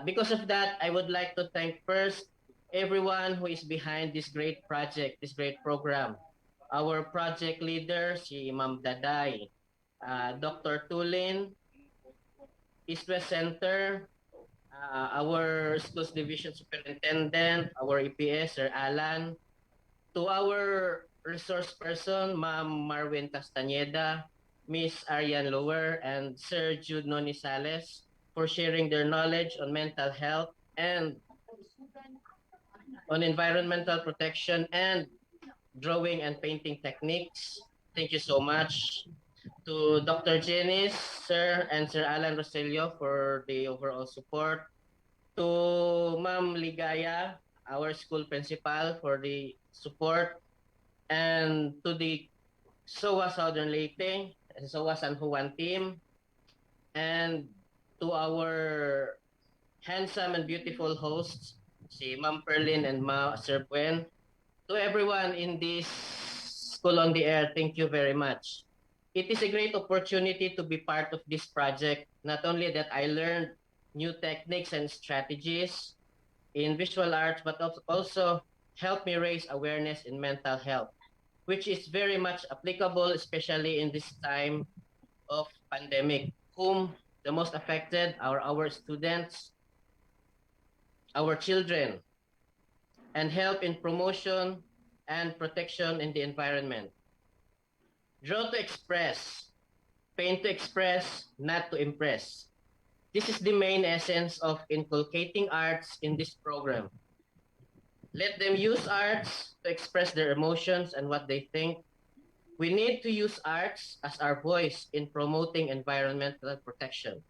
Because of that, I would like to thank first everyone who is behind this great project, this great program. Our project leader, si Ma'am Daday, Dr. Tulin, East West Center, our schools division superintendent, our EPS, Sir Alan, to our resource person, Ma'am Marwen Castaneda, Miss Ariane Lower, and Sir Jude Nonisales for sharing their knowledge on mental health and on environmental protection and drawing and painting techniques. Thank you so much. To Dr. Janice, Sir, and Sir Alan Roselio for the overall support. To Ma'am Ligaya, our school principal, for the support. And to the SOA Southern Leyte, SOA San Juan team. And to our handsome and beautiful hosts, si Ma'am Perlin and Sir Buen. To everyone in this School on the Air, thank you very much. It is a great opportunity to be part of this project. Not only that I learned new techniques and strategies in visual arts, but also helped me raise awareness in mental health, which is very much applicable, especially in this time of pandemic, whom the most affected are our students, our children, and help in promotion and protection in the environment. Draw to express, paint to express, not to impress. This is the main essence of inculcating arts in this program. Let them use arts to express their emotions and what they think. We need to use arts as our voice in promoting environmental protection.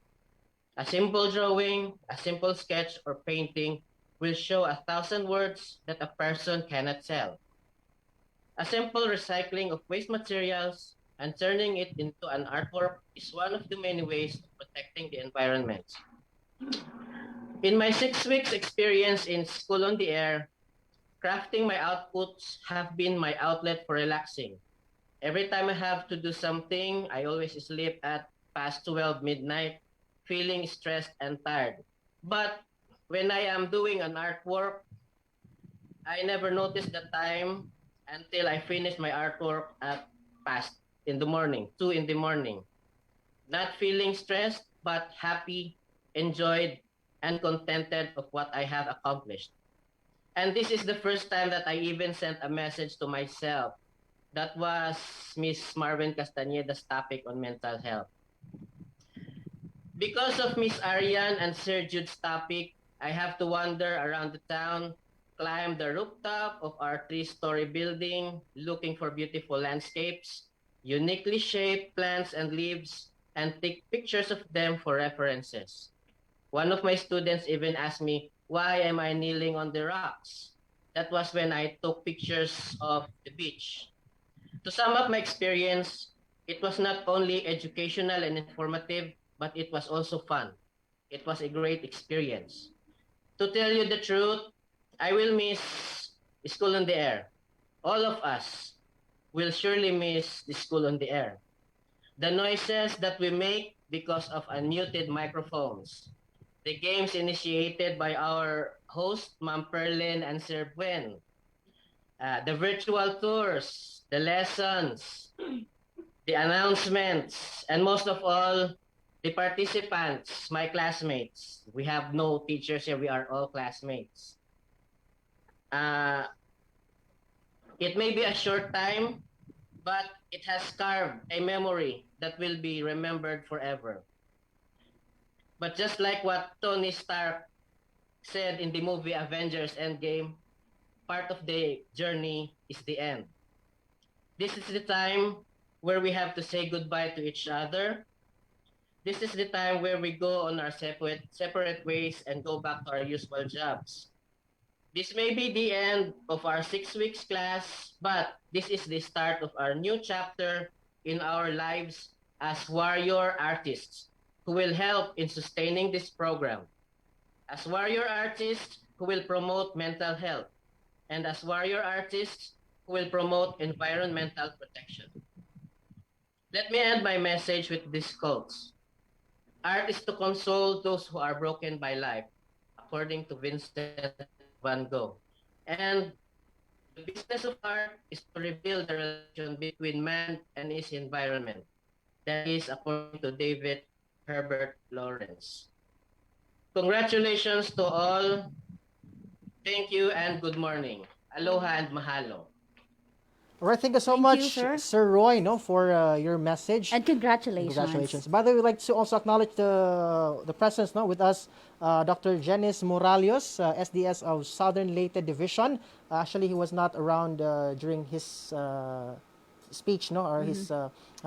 A simple drawing, a simple sketch or painting will show 1,000 words that a person cannot tell. A simple recycling of waste materials and turning it into an artwork is one of the many ways of protecting the environment. In my 6 weeks experience in School on the Air, crafting my outputs have been my outlet for relaxing. Every time I have to do something, I always sleep at past 12 midnight, feeling stressed and tired. But when I am doing an artwork, I never notice the time until I finish my artwork at past in the morning, 2 in the morning. Not feeling stressed, but happy, enjoyed, and contented of what I have accomplished. And this is the first time that I even sent a message to myself. That was Miss Marvin Castañeda's topic on mental health. Because of Miss Ariane and Sir Jude's topic, I have to wander around the town, climb the rooftop of our 3-story building, looking for beautiful landscapes, uniquely shaped plants and leaves, and take pictures of them for references. One of my students even asked me, why am I kneeling on the rocks? That was when I took pictures of the beach. To sum up my experience, it was not only educational and informative, but it was also fun. It was a great experience. To tell you the truth, I will miss School on the Air. All of us will surely miss the School on the Air. The noises that we make because of unmuted microphones. The games initiated by our host, Ma'am Perlin and Sir Buen. The virtual tours, the lessons, the announcements, and most of all, the participants, my classmates. We have no teachers here, we are all classmates. It may be a short time, but it has carved a memory that will be remembered forever. But just like what Tony Stark said in the movie Avengers Endgame, part of the journey is the end. This is the time where we have to say goodbye to each other. This is the time where we go on our separate ways and go back to our usual jobs. This may be the end of our 6 weeks class, but this is the start of our new chapter in our lives as warrior artists who will help in sustaining this program. As warrior artists who will promote mental health, and as warrior artists who will promote environmental protection. Let me end my message with these quotes. Art is to console those who are broken by life, according to Vincent van Gogh. And the business of art is to reveal the relation between man and his environment. That is according to David Herbert Lawrence. Congratulations to all. Thank you and good morning. Aloha and mahalo. All right, thank you so Thank much, you, Sir Roy, for your message. And congratulations. Congratulations. By the way, we'd like to also acknowledge the presence with us, Dr. Janice Moralios, SDS of Southern Leyte Division. Actually, he was not around during his speech, or his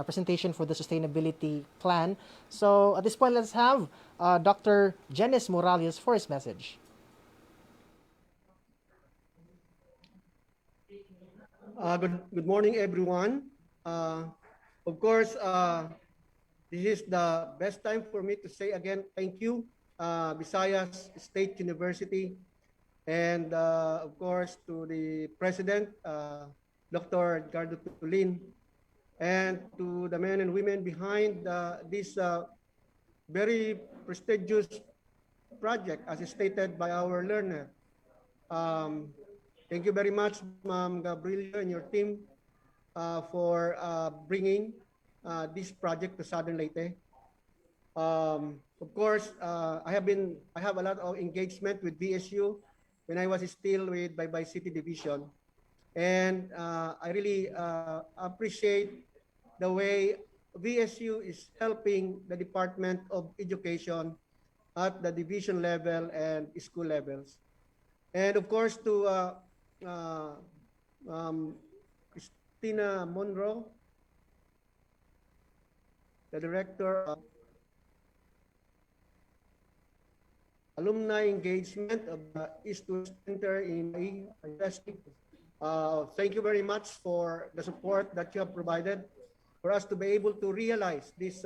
presentation for the sustainability plan. So at this point, let's have Dr. Janice Moralios for his message. Good morning, everyone. Of course, this is the best time for me to say again, thank you, Visayas State University, and of course to the President, Dr. Edgardo Tulin, and to the men and women behind this very prestigious project, as stated by our learner. Thank you very much, Ma'am Gabriela and your team for bringing this project to Southern Leyte. Of course, I have a lot of engagement with VSU when I was still with Baybay City Division, and I really appreciate the way VSU is helping the Department of Education at the division level and school levels. And of course, to Christina Monroe, the director of alumni engagement of the East-West Center in UST. Thank you very much for the support that you have provided for us to be able to realize this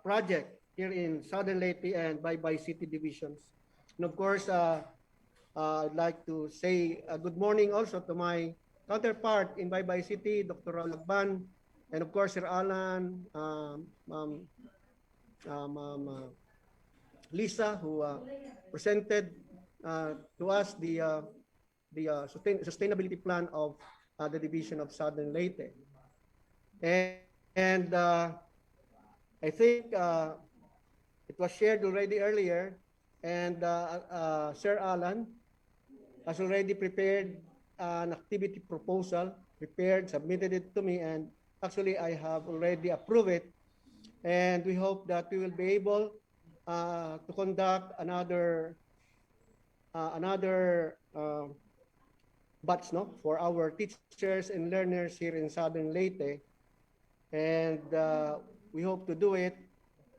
project here in Southern Leyte and Baybay City divisions. And of course, I'd like to say good morning also to my counterpart in Baybay City, Dr. Raul Lagban, and of course, Sir Alan, Lisa, who presented to us the sustainability plan of the division of Southern Leyte. And I think it was shared already earlier, and Sir Alan has already prepared an activity proposal, submitted it to me, and actually I have already approved it. And we hope that we will be able to conduct another batch for our teachers and learners here in Southern Leyte. And we hope to do it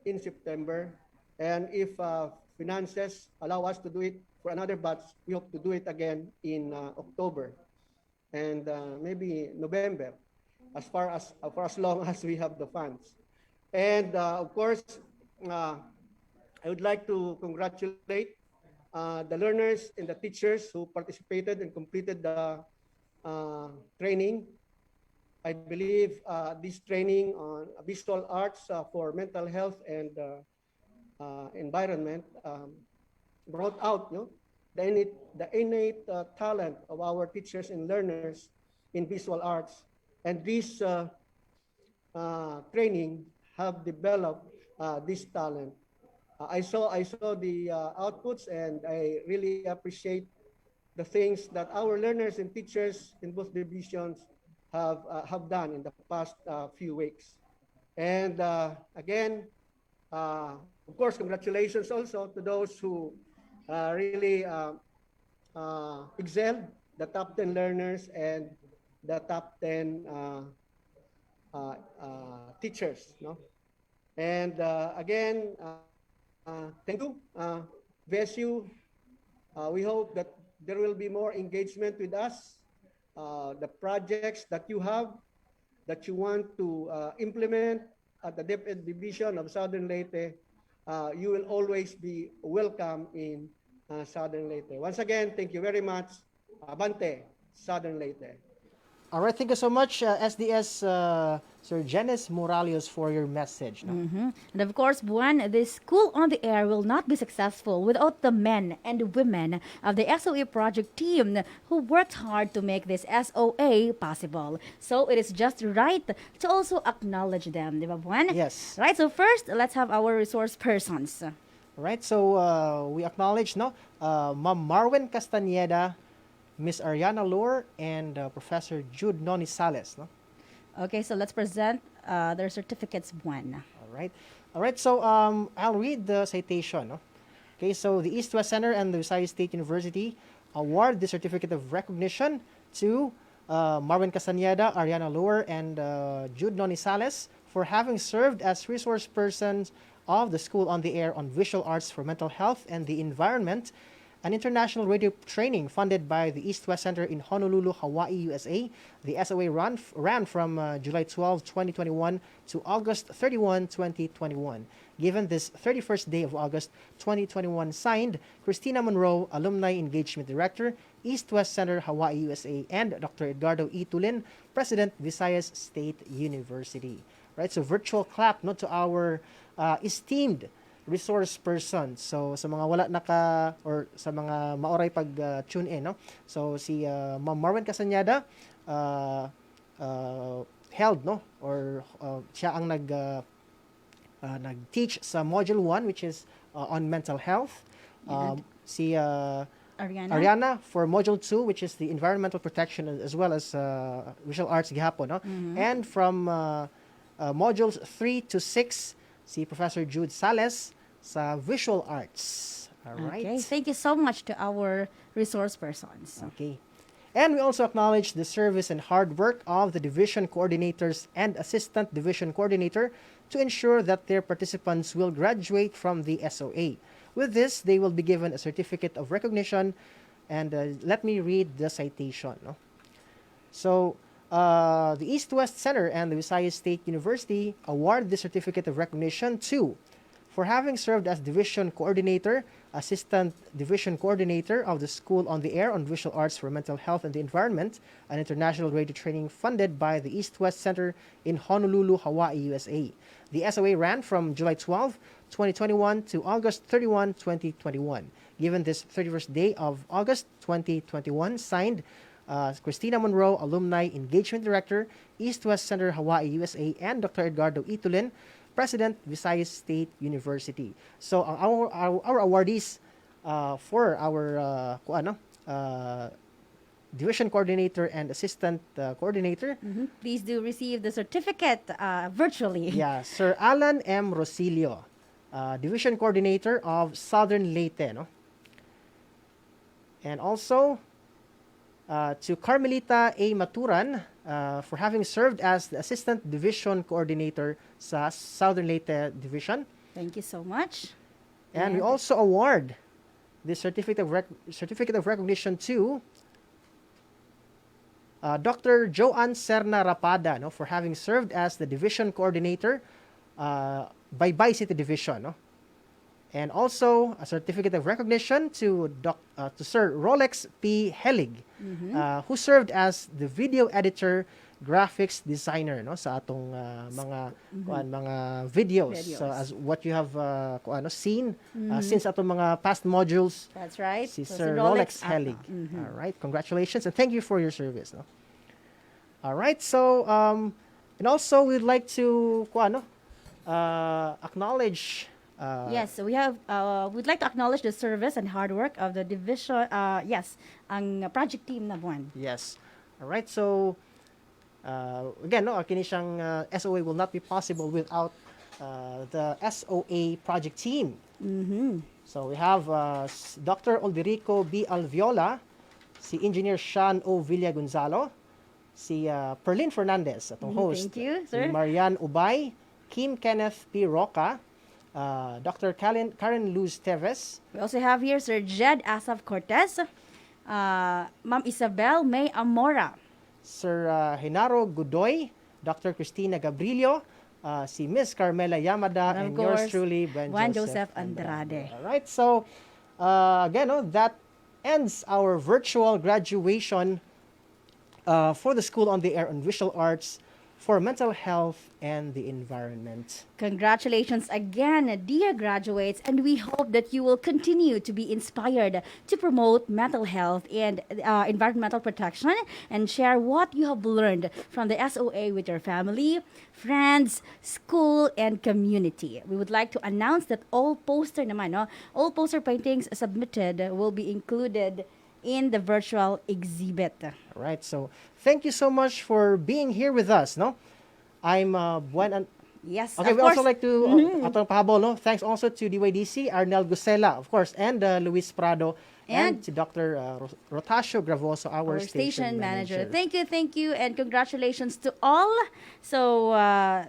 in September. And if finances allow us to do it for another batch, we hope to do it again in October and maybe November, for as long as we have the funds. And of course, I would like to congratulate the learners and the teachers who participated and completed the training. I believe this training on visual arts for mental health and environment brought out the innate talent of our teachers and learners in visual arts. And this training have developed this talent. I saw the outputs, and I really appreciate the things that our learners and teachers in both divisions have done in the past few weeks. And again, of course, congratulations also to those who really excelled, the top 10 learners and the top 10 teachers. And again, thank you, VSU. We hope that there will be more engagement with us. The projects that you have, that you want to implement at the DepEd Division of Southern Leyte, you will always be welcome in Southern Leyte. Once again, thank you very much. Abante, Southern Leyte. All right, thank you so much, SDS Sir Janice Morales, for your message. And of course, Buwan, the School on the Air will not be successful without the men and women of the SOA project team who worked hard to make this SOA possible. So it is just right to also acknowledge them, di ba, Buwan? Yes. Right, so first, let's have our resource persons. Right, so we acknowledge Ma'am Marwen Castañeda, Miss Ariana Lohr, and Professor Jude Nonisales. Okay, so let's present their certificates, Buwan. All right, so I'll read the citation. Okay, so the East-West Center and the Visayas State University award the certificate of recognition to Marwen Castañeda, Ariana Lohr, and Jude Nonisales for having served as resource persons of the School on the Air on Visual Arts for Mental Health and the Environment, an international radio training funded by the East-West Center in Honolulu, Hawaii, USA. The SOA ran from July 12, 2021 to August 31, 2021. Given this 31st day of August 2021, signed Christina Monroe, Alumni Engagement Director, East-West Center, Hawaii, USA, and Dr. Edgardo E. Tulin, President, Visayas State University. Right, so virtual clap to our esteemed resource person. So sa mga wala or sa mga maoray pag tune in, so si Ma'am Marwen Castañeda held or siya ang nag-teach sa module 1, which is on mental health. Si Ariana for module 2, which is the environmental protection, as well as visual arts gihapon, and from modules 3 to 6, si Professor Jude Sales sa visual arts. All right. Okay, thank you so much to our resource persons. Okay. And we also acknowledge the service and hard work of the division coordinators and assistant division coordinator to ensure that their participants will graduate from the SOA. With this, they will be given a certificate of recognition. And let me read the citation. No? So, the East-West Center and the Visayas State University award the certificate of recognition to, for having served as division coordinator, assistant division coordinator of the School on the Air on Visual Arts for Mental Health and the Environment, an international radio training funded by the East-West Center in Honolulu, Hawaii, USA. The SOA ran from July 12, 2021 to August 31, 2021. Given this 31st day of August 2021, signed Christina Monroe, Alumni Engagement Director, East-West Center, Hawaii, USA, and Dr. Edgardo Itulin, President, Visayas State University. So, our awardees for our division coordinator and assistant coordinator. Please do receive the certificate virtually. Yeah, Sir Alan M. Rosilio, division coordinator of Southern Leyte. No? And also, to Carmelita A. Maturan for having served as the Assistant Division Coordinator sa Southern Leyte Division. Thank you so much. And we also award the certificate of recognition to Dr. Joanne Serna Rapada, no, for having served as the Division Coordinator by City Division. No? And also a certificate of recognition to Sir Rolex P. Helig, who served as the video editor, graphics designer, no, sa atong mga videos. So as what you have seen since atong mga past modules. That's right. Si Sir Rolex Helig. All right, congratulations and thank you for your service. No? All right, so and also we'd like to acknowledge. Yes, we have. We'd like to acknowledge the service and hard work of the division. Ang project team na buwan. Yes. All right. So again, no, kini siyang SOA will not be possible without the SOA project team. So we have Dr. Alderico B. Alviola, si Engineer Sean O. Villa Gonzalo, si Perlin Fernandez, atong host. Thank you, sir. Si Marian Ubay, Kim Kenneth P. Roca, Dr. Karen Luz Teves. We also have here Sir Jed Asaf Cortez, Ma'am Isabel May Amora, Sir Henaro Godoy, Dr. Cristina Gabrilio, si Miss Carmela Yamada, and yours truly, Juan Joseph Andrade. All right, so again, that ends our virtual graduation for the School on the Air on Visual Arts for Mental Health and the Environment. Congratulations again, dear graduates, and we hope that you will continue to be inspired to promote mental health and environmental protection and share what you have learned from the SOA with your family, friends, school, and community. We would like to announce that all poster paintings submitted will be included in the virtual exhibit. All right, so thank you so much for being here with us. No, I'm Buen. Yes. Okay, we also like to atong pahabol, no. Thanks also to DYDC, Arnel Gusela, of course, and Luis Prado, and to Dr. Rotasio Gravoso, our station manager. Thank you, and congratulations to all. So,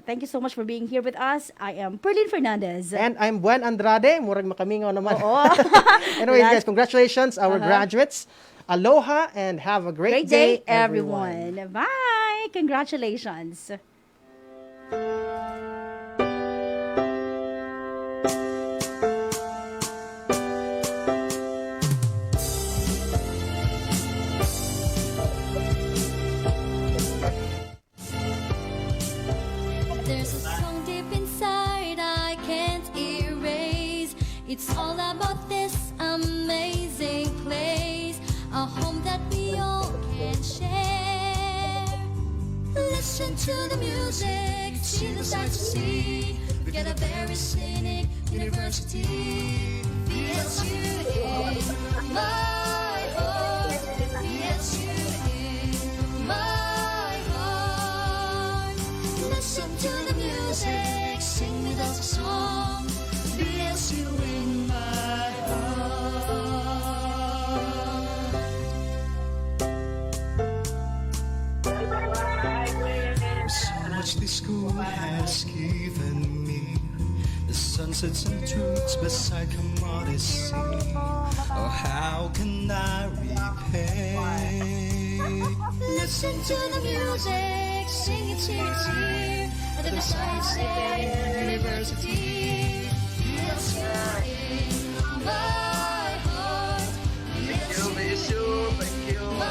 thank you so much for being here with us. I am Perlin Fernandez. And I'm Buen Andrade. Murag makamingaw naman. Anyways, guys, congratulations, our graduates. Aloha and have a great day, everyone. Bye. Congratulations. There's a song deep inside I can't erase. It's all about this amazing place, a home that we all can share. Listen to the music, see the sights to see. We get a very scenic university. VSU in my heart. VSU in my heart. Listen to the music, sing with us a song. VSU in my heart. So much this school has given me. The sun sunsets and truths beside commodity. Oh, how can I repay? Listen to the music, sing it here, it's here at the Visayas State University. Yes, you're in my heart. Yes, you're in my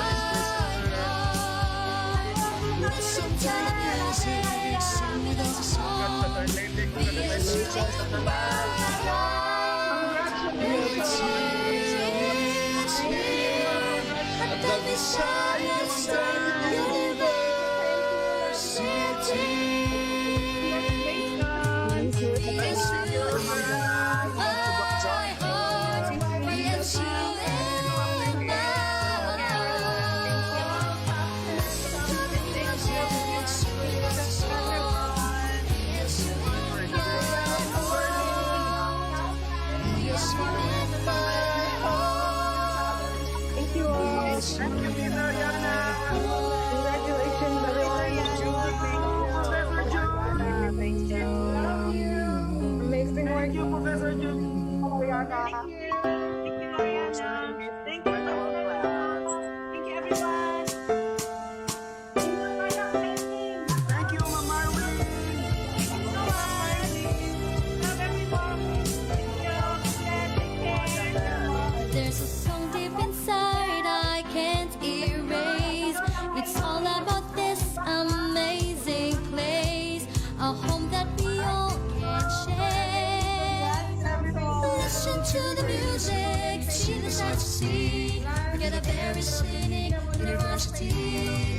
heart. Listen to the music, sing it as a song. Yes, you're in my heart. It's here at the Visayas State University. Yes, you are my heart. Yes, you in my heart. Listen to the music, sweet as a song. Yes, you in my heart. Yes, you in my heart. Thank you all. Yes, you Thank you, Miss Ariana. Congratulations, everyone. Thank you. Love you. Amazing work. Thank you, Professor Ariana. Thank you. Thank you, Ariana. Thank you, Thank you, everyone. Thank you, Mama Marvin. Thank you so much. Love everyone. Thank you. Take care. There's a song deep inside I can't erase. It's all about this amazing place, a home that we all can share. Listen to the music, see the sights to see. Get a very scenic university.